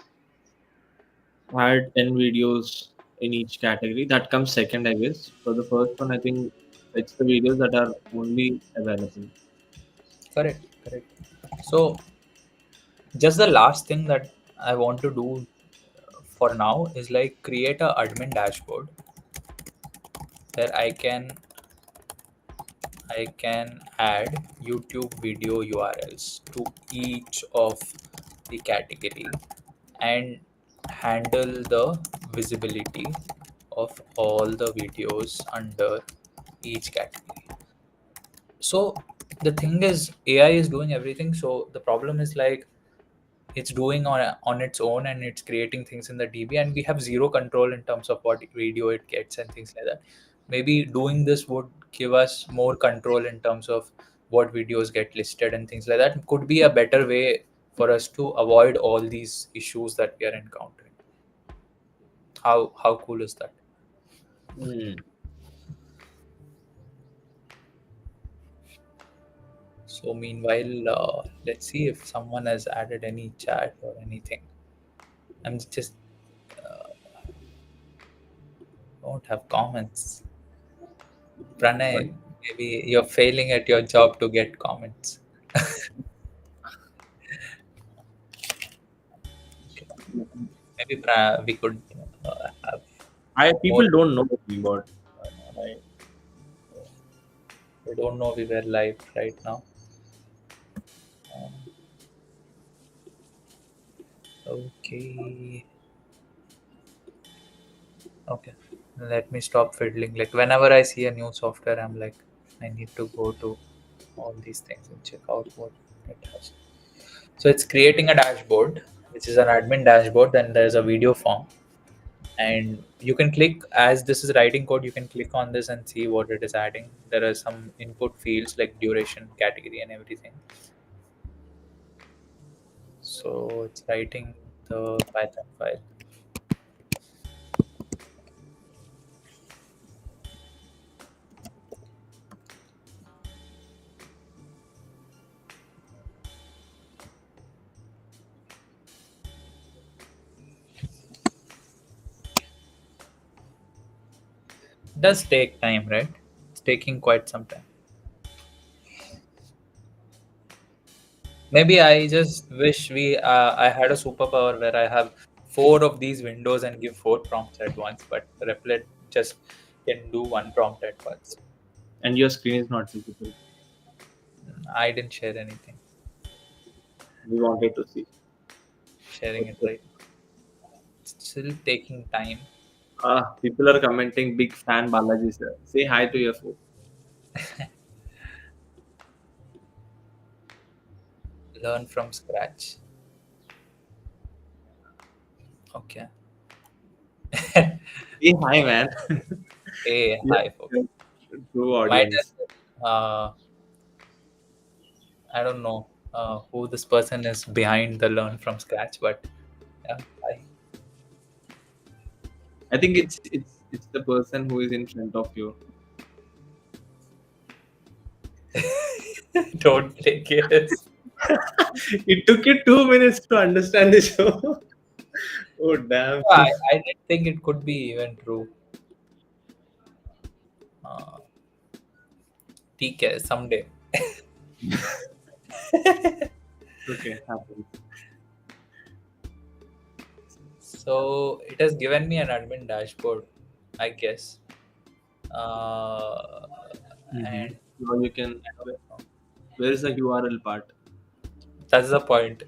add 10 videos in each category. That comes second, I guess. So the first one, I think it's the videos that are only available. Correct, correct. So just the last thing that I want to do for now is like create a admin dashboard where I can add YouTube video URLs to each of the category and handle the visibility of all the videos under each category. So the thing is AI is doing everything. So the problem is like it's doing on its own and it's creating things in the DB and we have zero control in terms of what video it gets and things like that. Maybe doing this would give us more control in terms of what videos get listed and things like that. Could be a better way for us to avoid all these issues that we are encountering. How cool is that? Hmm. So meanwhile, let's see if someone has added any chat or anything. I'm just don't have comments. But Pranay, maybe you're failing at your job to get comments. Okay. Maybe we could have I more. people don't know me, but I, We don't know we were live right now. Um, okay. Okay. Let me stop fiddling. Like whenever I see a new software, I'm like, I need to go to all these things and check out what it has. So it's creating a dashboard, which is an admin dashboard. Then there's a video form, and you can click as this is writing code. You can click on this and see what it is adding. There are some input fields like duration, category, and everything. So it's writing the Python file. It does take time, right? It's taking quite some time. Maybe I just wish I had a superpower where I have four of these windows and give four prompts at once, but Replit just can do one prompt at once. and your screen is not visible. I didn't share anything. We wanted to see. Sharing it right. It's still taking time. People are commenting. Big fan Balaji sir. Say hi to your phone. Learn from scratch. Okay. Say hi, man. Hey, Yeah, hi, folks. true Might audience. as well, I don't know who this person is behind the learn from scratch, but yeah, hi. I think it's the person who is in front of you. Don't take it. It took you 2 minutes to understand the show. Oh damn. I didn't think it could be even true. Uh, TK someday. Okay, happens. So it has given me an admin dashboard, I guess. Uh, Mm-hmm. and Now you can. I don't know. Where is the URL part? That's the point.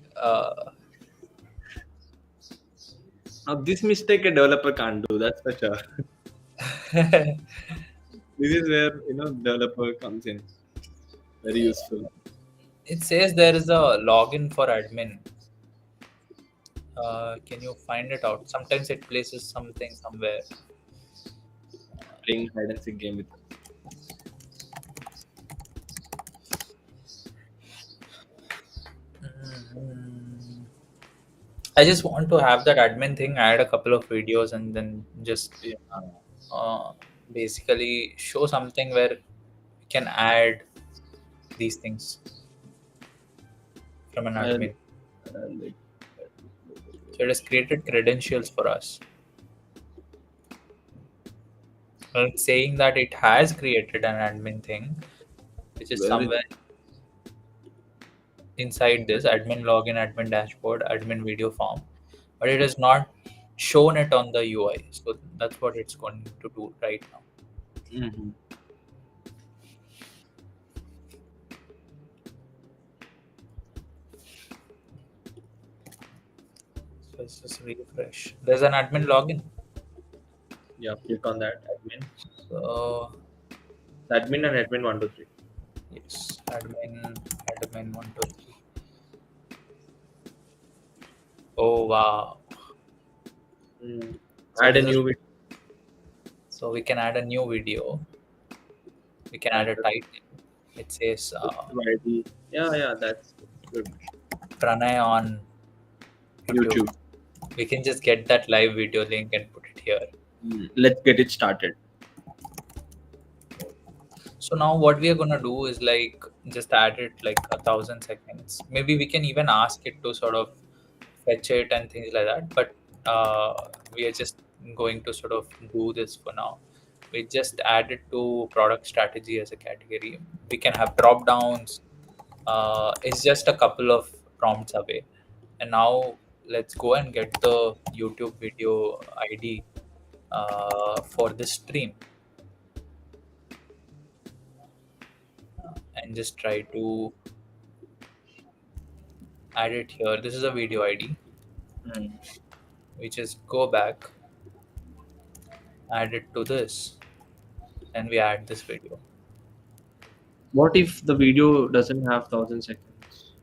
Now this mistake a developer can't do. That's for sure. This is where developer comes in. Very useful. It says there is a login for admin. Can you find it out? Sometimes it places something somewhere. Playing hide and seek game with us. Mm, I just want to have that admin thing, add a couple of videos, and then just Yeah. uh, basically show something where we can add these things from an And admin. like, So it has created credentials for us. Well, it's saying that it has created an admin thing, which is where is somewhere inside this admin login, admin dashboard, admin video form, but it has not shown it on the UI. So that's what it's going to do right now. Mhm. So let's just refresh. There's an admin login. Yeah, click on that admin. So Admin and admin 1 2 3. yes, admin 1 2 3. Oh wow. Mm. So Add a this is new video. so we can add a new video. We can add Add a the title. It says ID. Yeah, that's good. Pranay on YouTube. YouTube. We can just get that live video link and put it here. Let's get it started. So now what we are gonna do is like just add it like 1,000 seconds. Maybe we can even ask it to sort of fetch it and things like that. But we are just going to sort of do this for now. We just add it to product strategy as a category. We can have drop downs. It's just a couple of prompts away. And now let's go and get the YouTube video ID for this stream and just try to add it here. This is a video ID. Mm. We just go back, add it to this, and we add this video. What if the video doesn't have 1,000 seconds?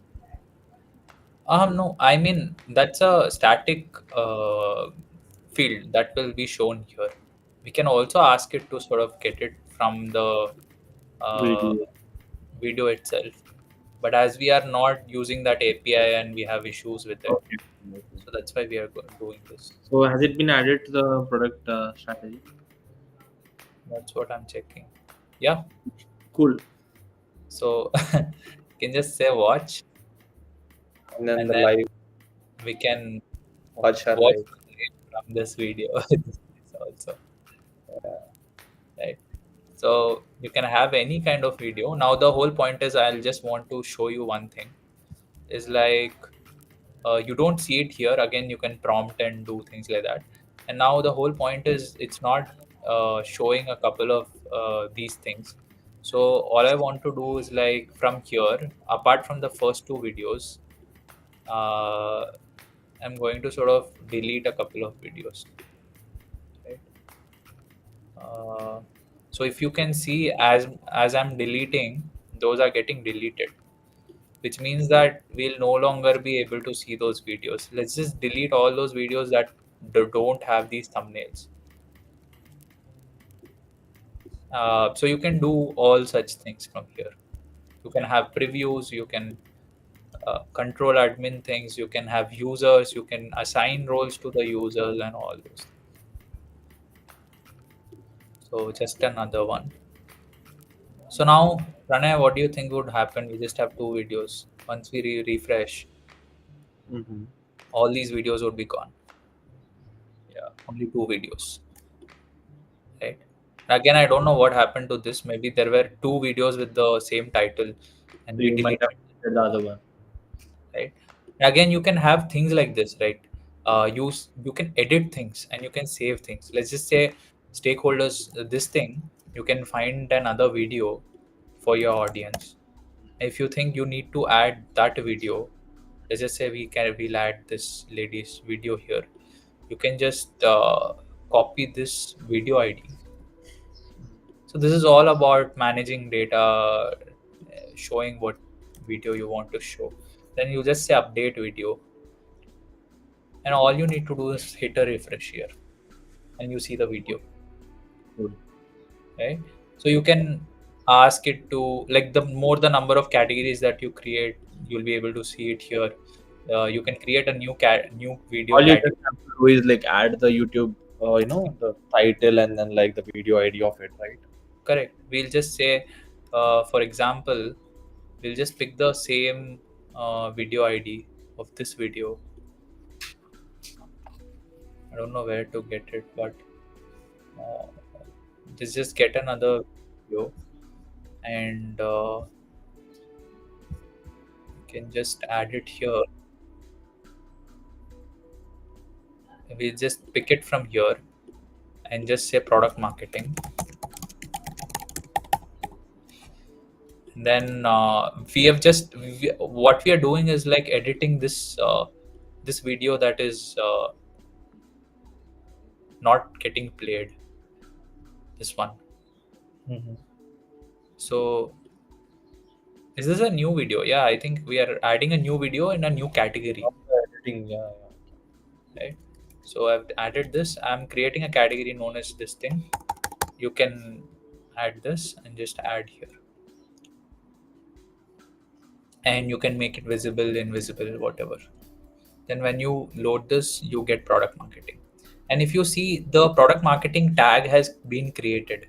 No, I mean that's a static field that will be shown here. We can also ask it to sort of get it from the uh, Video. video itself. But as we are not using that API and we have issues with it, Okay. Okay. so that's why we are doing this. So has it been added to the product strategy? That's what I'm checking. Yeah. Cool. So you can just say watch, And then and the then live we can watch her watch live. from this video also, right? So you can have any kind of video. Now the whole point is I'll just want to show you one thing is like you don't see it here again. You can prompt and do things like that. And now the whole point is it's not showing a couple of these things. So all I want to do is like from here, apart from the first two videos, uh, I'm going to sort of delete a couple of videos, right? Uh, so if you can see, as I'm deleting, those are getting deleted, which means that we'll no longer be able to see those videos. Let's just delete all those videos that don't have these thumbnails. So you can do all such things from here. You can have previews, you can control admin things, you can have users, you can assign roles to the users and all those things. So just another one. So now, Pranay, what do you think would happen? We just have two videos. Once we refresh, Mm-hmm. all these videos would be gone. Yeah. Only two videos, right? Again, I don't know what happened to this. Maybe there were two videos with the same title, and So we you might have deleted, deleted the other one. right? Again, you can have things like this, right? You can edit things and you can save things. Let's just say stakeholders, this thing, you can find another video for your audience. If you think you need to add that video, let's just say we'll add this lady's video here. You can just copy this video ID. So this is all about managing data, showing what video you want to show. Then you just say update video, and all you need to do is hit a refresh here, and you see the video, Cool. right? So you can ask it to like the number of categories that you create, you'll be able to see it here. You can create a new video All you category. just have to do is like add the YouTube, the title and then like the video ID of it, right? Correct. We'll just say For example, we'll just pick the same video ID of this video. I don't know where to get it, but uh, just get another video, and you can just add it here. We'll just pick it from here and just say product marketing. And then what we are doing is like editing this video that is not getting played. This one. Mm-hmm. So is this a new video? Yeah, I think we are adding a new video in a new category, After editing, yeah, right? So I've added this. I'm creating a category known as this thing. You can add this and just add here, and you can make it visible, invisible, whatever. Then when you load this, you get product marketing. And if you see, the product marketing tag has been created,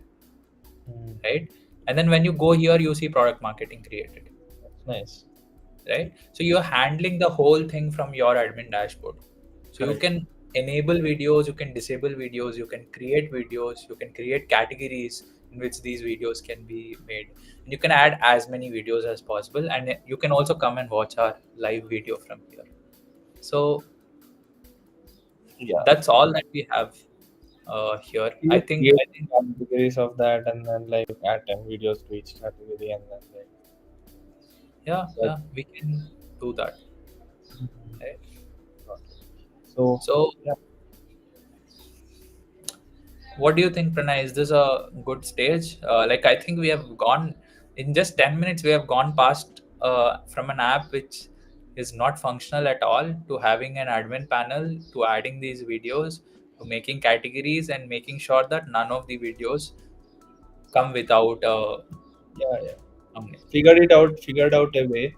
yeah. Mm, right? And then when you go here, you see product marketing created, that's nice. right? So you're handling the whole thing from your admin dashboard. So you Correct. can enable videos, you can disable videos, you can create videos, you can create categories in which these videos can be made. And you can add as many videos as possible, and you can also come and watch our live video from here. So Yeah. that's all that we have here. You I just think create categories of that and then like add 10 videos to each category and then like yeah, that. we can do that. Mhm. Right? Got it. So So yeah, what do you think, Pranay? Is this a good stage? Like, I think we have gone in just 10 minutes, we have gone past from an app which is not functional at all to having an admin panel to adding these videos to making categories and making sure that none of the videos come without a yeah, yeah. thumbnail. Figured out a way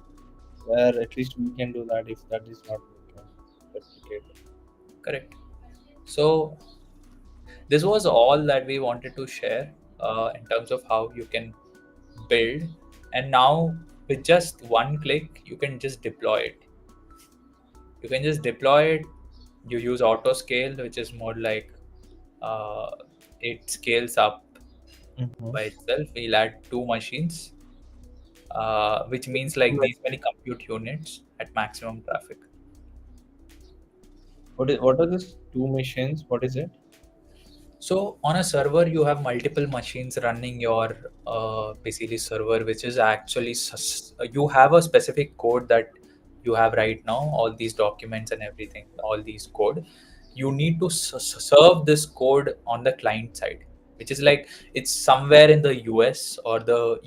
where at least we can do that if that is not working. Replicate. Correct. So, this was all that we wanted to share in terms of how you can build. And now, with just one click, you can just deploy it. You can just deploy it. You use auto scale, which is more like uh, it scales up Mm-hmm. by itself. We'll add two machines, which means like these many compute units at maximum traffic. What are these two machines? What is it? So on a server, you have multiple machines running your basically server, which is actually you have a specific code that you have right now. All these documents and everything, all these code, you need to serve this code on the client side, which is like it's somewhere in the US or the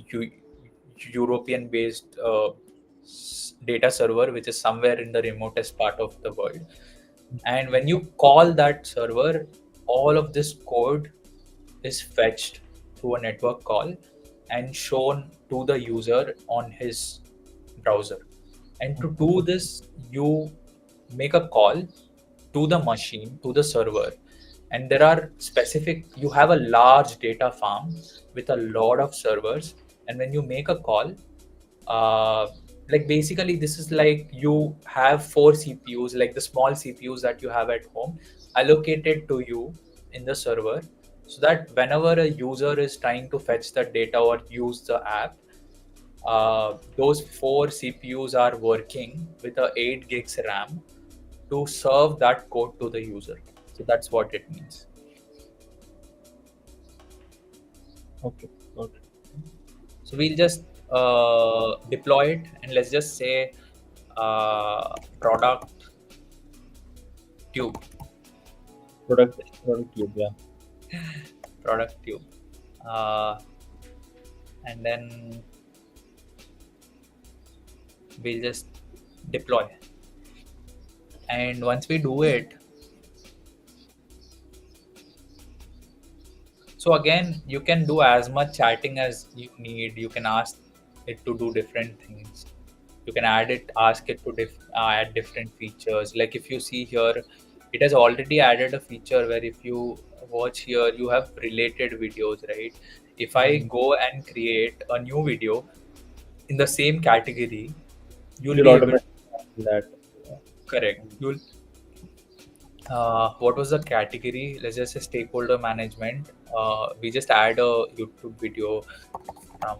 European based data server, which is somewhere in the remotest part of the world. And when you call that server, all of this code is fetched through a network call and shown to the user on his browser. And to do this, you make a call to the machine, to the server. And there are specific, you have a large data farm with a lot of servers. And when you make a call, uh, like basically this is like you have four CPUs, like the small CPUs that you have at home, allocated to you in the server, so that whenever a user is trying to fetch the data or use the app, those four CPUs are working with a 8 gigs RAM to serve that code to the user. So that's what it means. Okay, got it. So we'll just deploy it, and let's just say product tube. Product tube, yeah. Product tube. uh, and then we'll just deploy. And once we do it, so again, you can do as much chatting as you need. You can ask it to do different things. You can ask it to add different features. Like if you see here, it has already added a feature where if you watch here, you have related videos, right? If I go and create a new video in the same category, you'll You'll be able automatically find that. correct. You'll what was the category? Let's just say stakeholder management. We just add a YouTube video from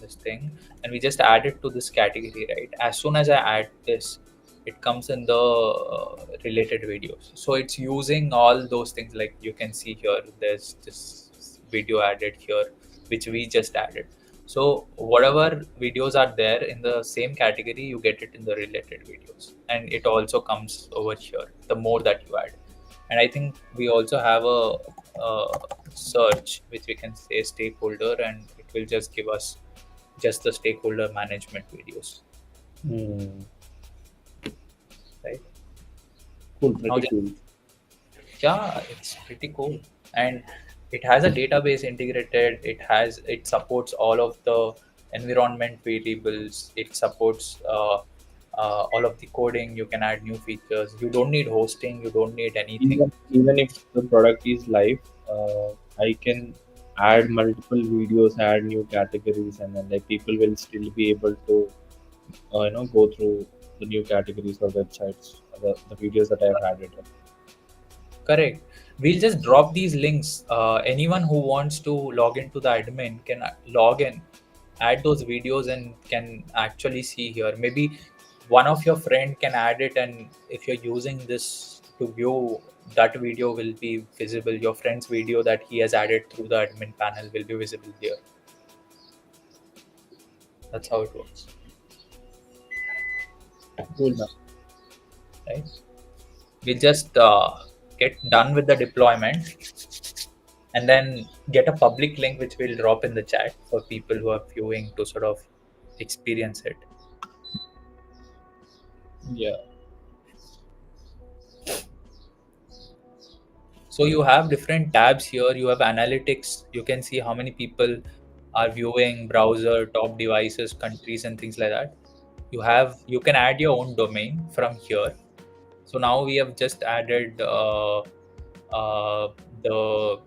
this thing, and we just add it to this category, right? As soon as I add this, it comes in the related videos. So it's using all those things, like you can see here. There's this video added here, which we just added. So whatever videos are there in the same category, you get it in the related videos, and it also comes over here the more that you add. And I think we also have a search which we can say stakeholder, and it will just give us just the stakeholder management videos, Hmm. right? Cool, Now, pretty cool. yeah, it's pretty cool, and it has a database integrated. It supports all of the environment variables. It supports all of the coding. You can add new features. You don't need hosting. You don't need anything. Even if the product is live, I can add multiple videos, add new categories, and then like people will still be able to go through the new categories or websites, the videos that I've added. Correct. We'll just drop these links. Anyone who wants to log into the admin can log in, add those videos, and can actually see here. Maybe one of your friend can add it, and if you're using this to view, that video will be visible. Your friend's video that he has added through the admin panel will be visible there. That's how it works, Cool, man. right? We'll just get done with the deployment, and then get a public link which we'll drop in the chat for people who are viewing to sort of experience it. Yeah. So you have different tabs here. You have analytics. You can see how many people are viewing, browser, top devices, countries, and things like that. You can add your own domain from here. So now we have just added uh, the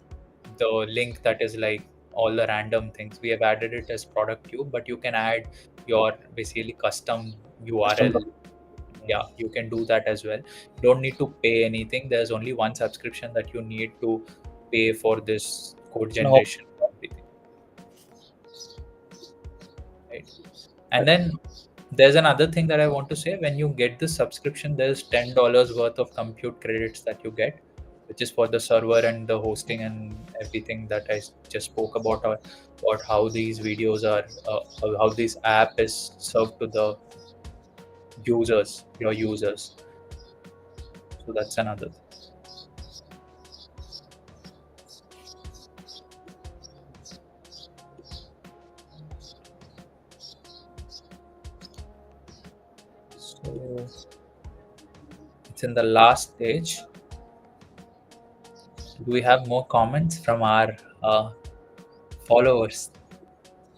the link that is like all the random things. We have added it as product tube, but you can add your basically custom Custom URL. Yeah, you can do that as well. You don't need to pay anything. There's only one subscription that you need to pay for this code No. generation and everything, right? And then there's another thing that I want to say. When you get this subscription, there's $10 worth of compute credits that you get, which is for the server and the hosting and everything that I just spoke about how these videos are, how this app is served to the users, your users. So that's another thing. So it's in the last stage. Do we have more comments from our followers?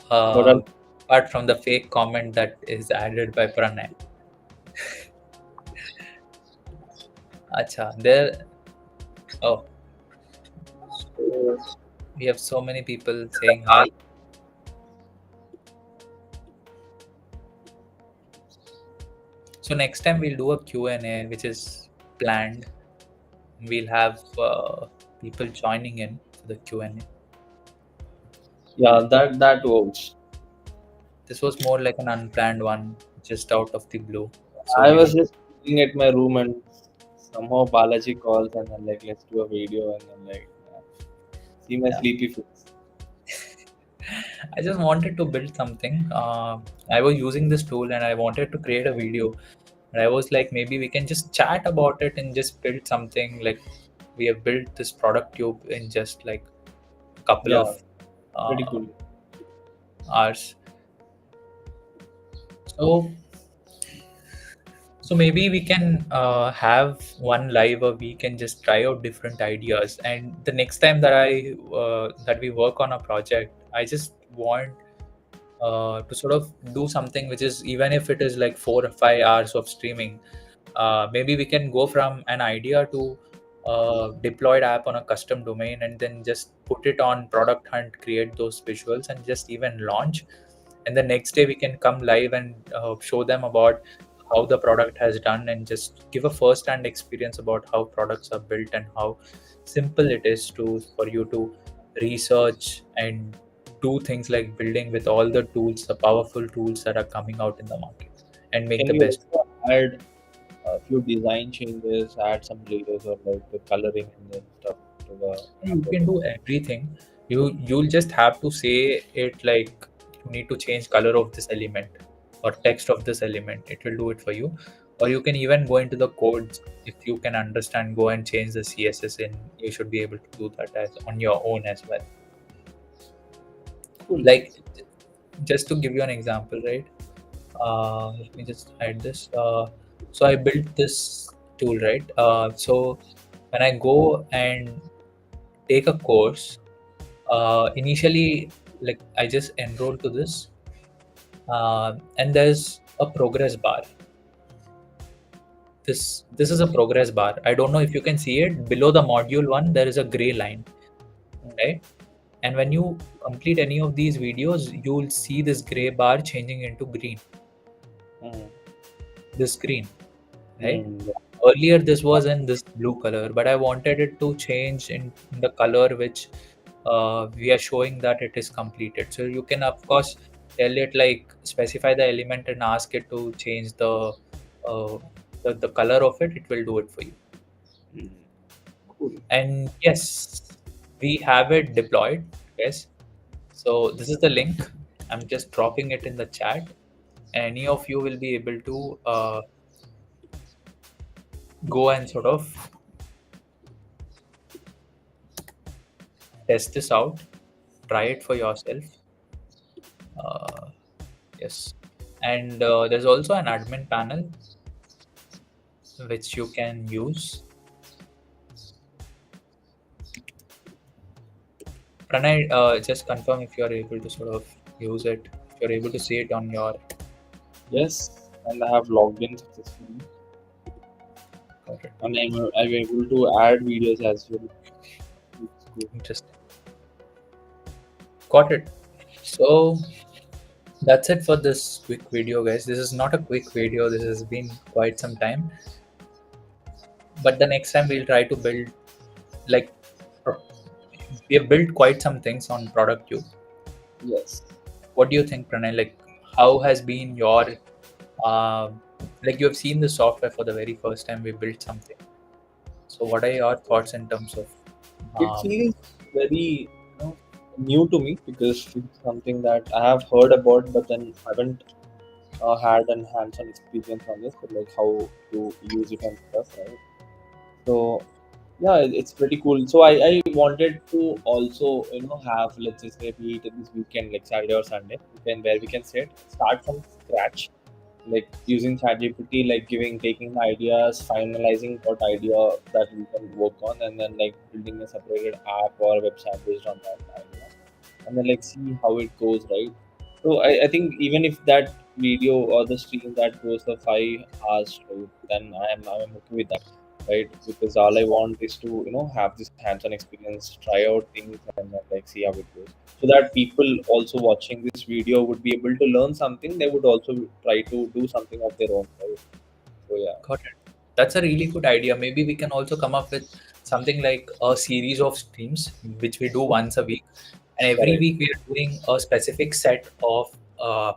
What else? Apart from the fake comment that is added by Pranay. Acha, there. Oh, we have so many people saying hi. So next time we'll do a Q&A, which is planned. We'll have people joining in for the Q&A. Yeah, that works. This was more like an unplanned one, just out of the blue. So I we was will. just sitting at my room and somehow Balaji calls and then like let's do a video and then like see my Yeah. sleepy face. I just wanted to build something. I was using this tool and I wanted to create a video. And I was like, maybe we can just chat about it and just build something. Like we have built this product tube in just like a couple Yeah, of pretty uh, cool. hours. So maybe we can have one live a week and just try out different ideas. And the next time that we work on a project, I just want to sort of do something which is, even if it is like 4 or 5 hours of streaming, maybe we can go from an idea to deployed app on a custom domain and then just put it on Product Hunt, create those visuals, and just even launch. And the next day we can come live and show them about how the product has done and just give a first-hand experience about how products are built and how simple it is to for you to research and do things like building with all the tools, the powerful tools that are coming out in the market, and make Can the we best. also add a few design changes, add some layers or like the coloring and then stuff to the You app? can do everything. You'll just have to say it like you need to change color of this element or text of this element. It will do it for you. Or you can even go into the codes. If you can understand, go and change the CSS in. You should be able to do that as on your own as well. Cool. Like, just to give you an example, right? Let me just hide this. So I built this tool, right? So when I go and take a course, initially, like, I just enroll to this, and there's a progress bar. This is a progress bar. I don't know if you can see it. Below the module one, there is a gray line, right? And when you complete any of these videos, you'll see this gray bar changing into green. Mm. This green, right? Mm. Earlier this was in this blue color, but I wanted it to change in the color which we are showing that it is completed. So you can of course tell it, like, specify the element and ask it to change uh, the color of it. It will do it for you. Mm. Cool. And yes, we have it deployed. Yes, so this is the link. I'm just dropping it in the chat. Any of you will be able to go and sort of test this out, try it for yourself. uh, yes, and there's also an admin panel which you can use. Pranay, just confirm if you're able to sort of use it, if you're able to see it on your. Yes, and I have logged in successfully. Got it. And I'm able to add videos as well. It's good. Interesting. Got it. So that's it for this quick video, guys. This is not a quick video. This has been quite some time. But the next time we'll try to build, like, pro- we have built quite some things on Product Cube. Yes. What do you think, Pranay? Like, how has been your, uh, like, you have seen the software for the very first time we built something. So what are your thoughts in terms of, It um, feels very, new to me because it's something that I have heard about, but then haven't had an hands-on experience on this, but like how to use it and stuff, right? So yeah, it's pretty cool. So I wanted to also have, let's just say, be it this weekend like Saturday or Sunday, where we can start from scratch, like using ChatGPT, like taking ideas, finalizing what idea that we can work on, and then like building a separated app or a website based on that idea, and then like see how it goes, right? So I think even if that video or the stream that goes for 5 hours, right, then I'm okay with that, right? Because all I want is to have this hands-on experience, try out things, and then like see how it goes, so that people also watching this video would be able to learn something. They would also try to do something of their own, right? So yeah, got it? That's a really good idea. Maybe we can also come up with something like a series of streams, which we do once a week, and every correct. week we are doing a specific set of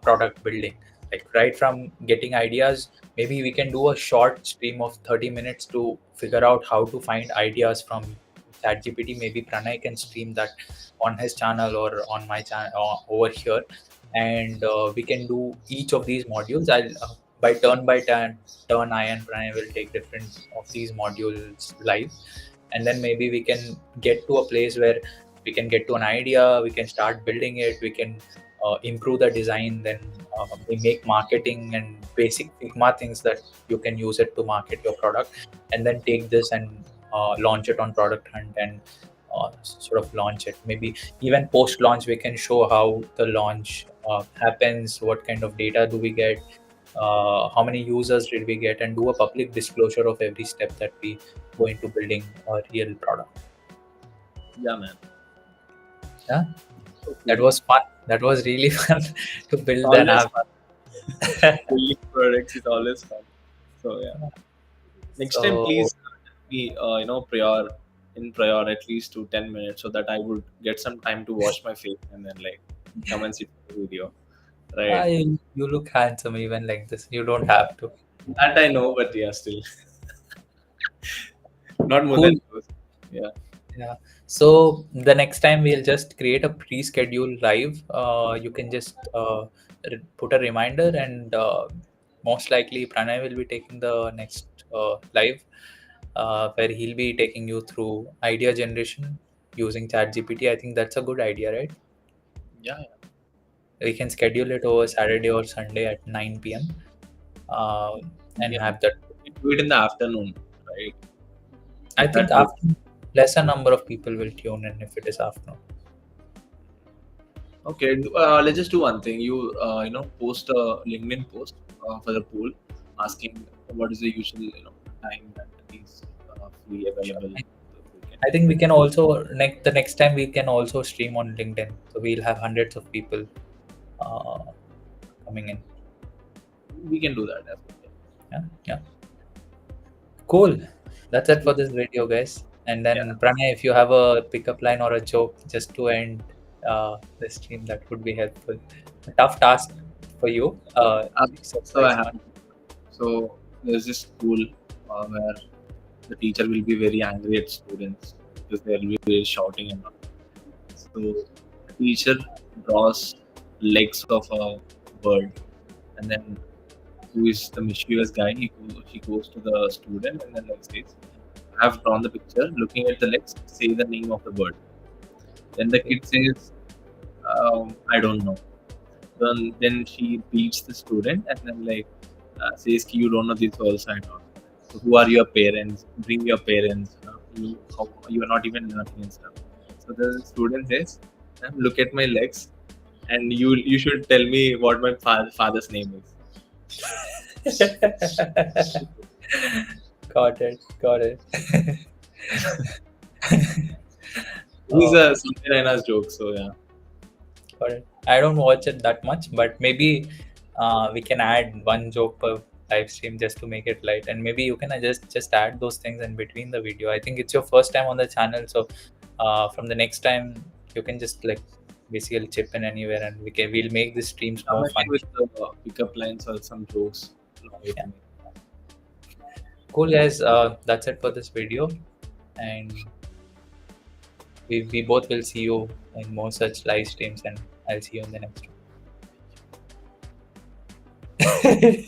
product building, like right from getting ideas. Maybe we can do a short stream of 30 minutes to figure out how to find ideas from ChatGPT. Maybe Pranay can stream that on his channel or on my channel over here, and we can do each of these modules. I'll by turn I and Pranay will take different of these modules live, and then maybe we can get to a place where we can get to an idea, we can start building it, we can improve the design, then we make marketing and basic Figma things that you can use it to market your product, and then take this and launch it on Product Hunt and sort of launch it. Maybe even post launch we can show how the launch happens, what kind of data do we get, how many users did we get, and do a public disclosure of every step that we go into building a real product. Yeah, man. Yeah, So that cool. was fun. That was really fun to build an Always app. fun. Building products is always fun. So yeah. Next time, So please be prior at least to 10 minutes so that I would get some time to wash my face and then like come and sit for the video. Right. you look handsome even like this. You don't have to. That I know, but yeah, still not more Cool. than those. Yeah. Yeah. So the next time we'll just create a pre-scheduled live. You can just put a reminder, and most likely Pranay will be taking the next live, where he'll be taking you through idea generation using ChatGPT. I think that's a good idea, right? Yeah. We can schedule it over Saturday or Sunday at 9 p.m. Uh, and Yeah. have that. We do it in the afternoon, right? I Is think that good? after lesser number of people will tune in if it is afternoon. Okay. Let's just do one thing. You post a LinkedIn post for the poll, asking what is the usual time that is free Sure. available. I think we can also the next time we can also stream on LinkedIn, so we'll have hundreds of people uh, coming in. We can do that as well. Yeah, yeah, cool. That's it for this video, guys. And Yeah. then Pranay, if you have a pickup line or a joke just to end the stream, that would be helpful. A tough task for you. So I Exercise. have. So there's this school where the teacher will be very angry at students because they'll be very shouting and all. So the teacher draws legs of a bird, and then who is the mischievous guy? He goes to the student and then like says, "I have drawn the picture. Looking at the legs, say the name of the bird." Then the Okay. kid says, "I don't know." Then she beats the student and then like says, "Ki, you don't know this also and all. So who are your parents? Bring your parents. You are not even learning and stuff." So the student says, "Look at my legs, and you should tell me what my father's name is." Got it. Got it. This is uh, a Sanjay Raina's joke. So yeah. Got it. I don't watch it that much, but maybe we can add one joke per live stream just to make it light, and maybe you can just add those things in between the video. I think it's your first time on the channel, so from the next time you can just like basically chip in anywhere, and we'll make the streams Come more again fun. with the pickup lines or some jokes along with Yeah. me. Cool, guys. That's it for this video, and we both will see you in more such live streams, and I'll see you in the next one.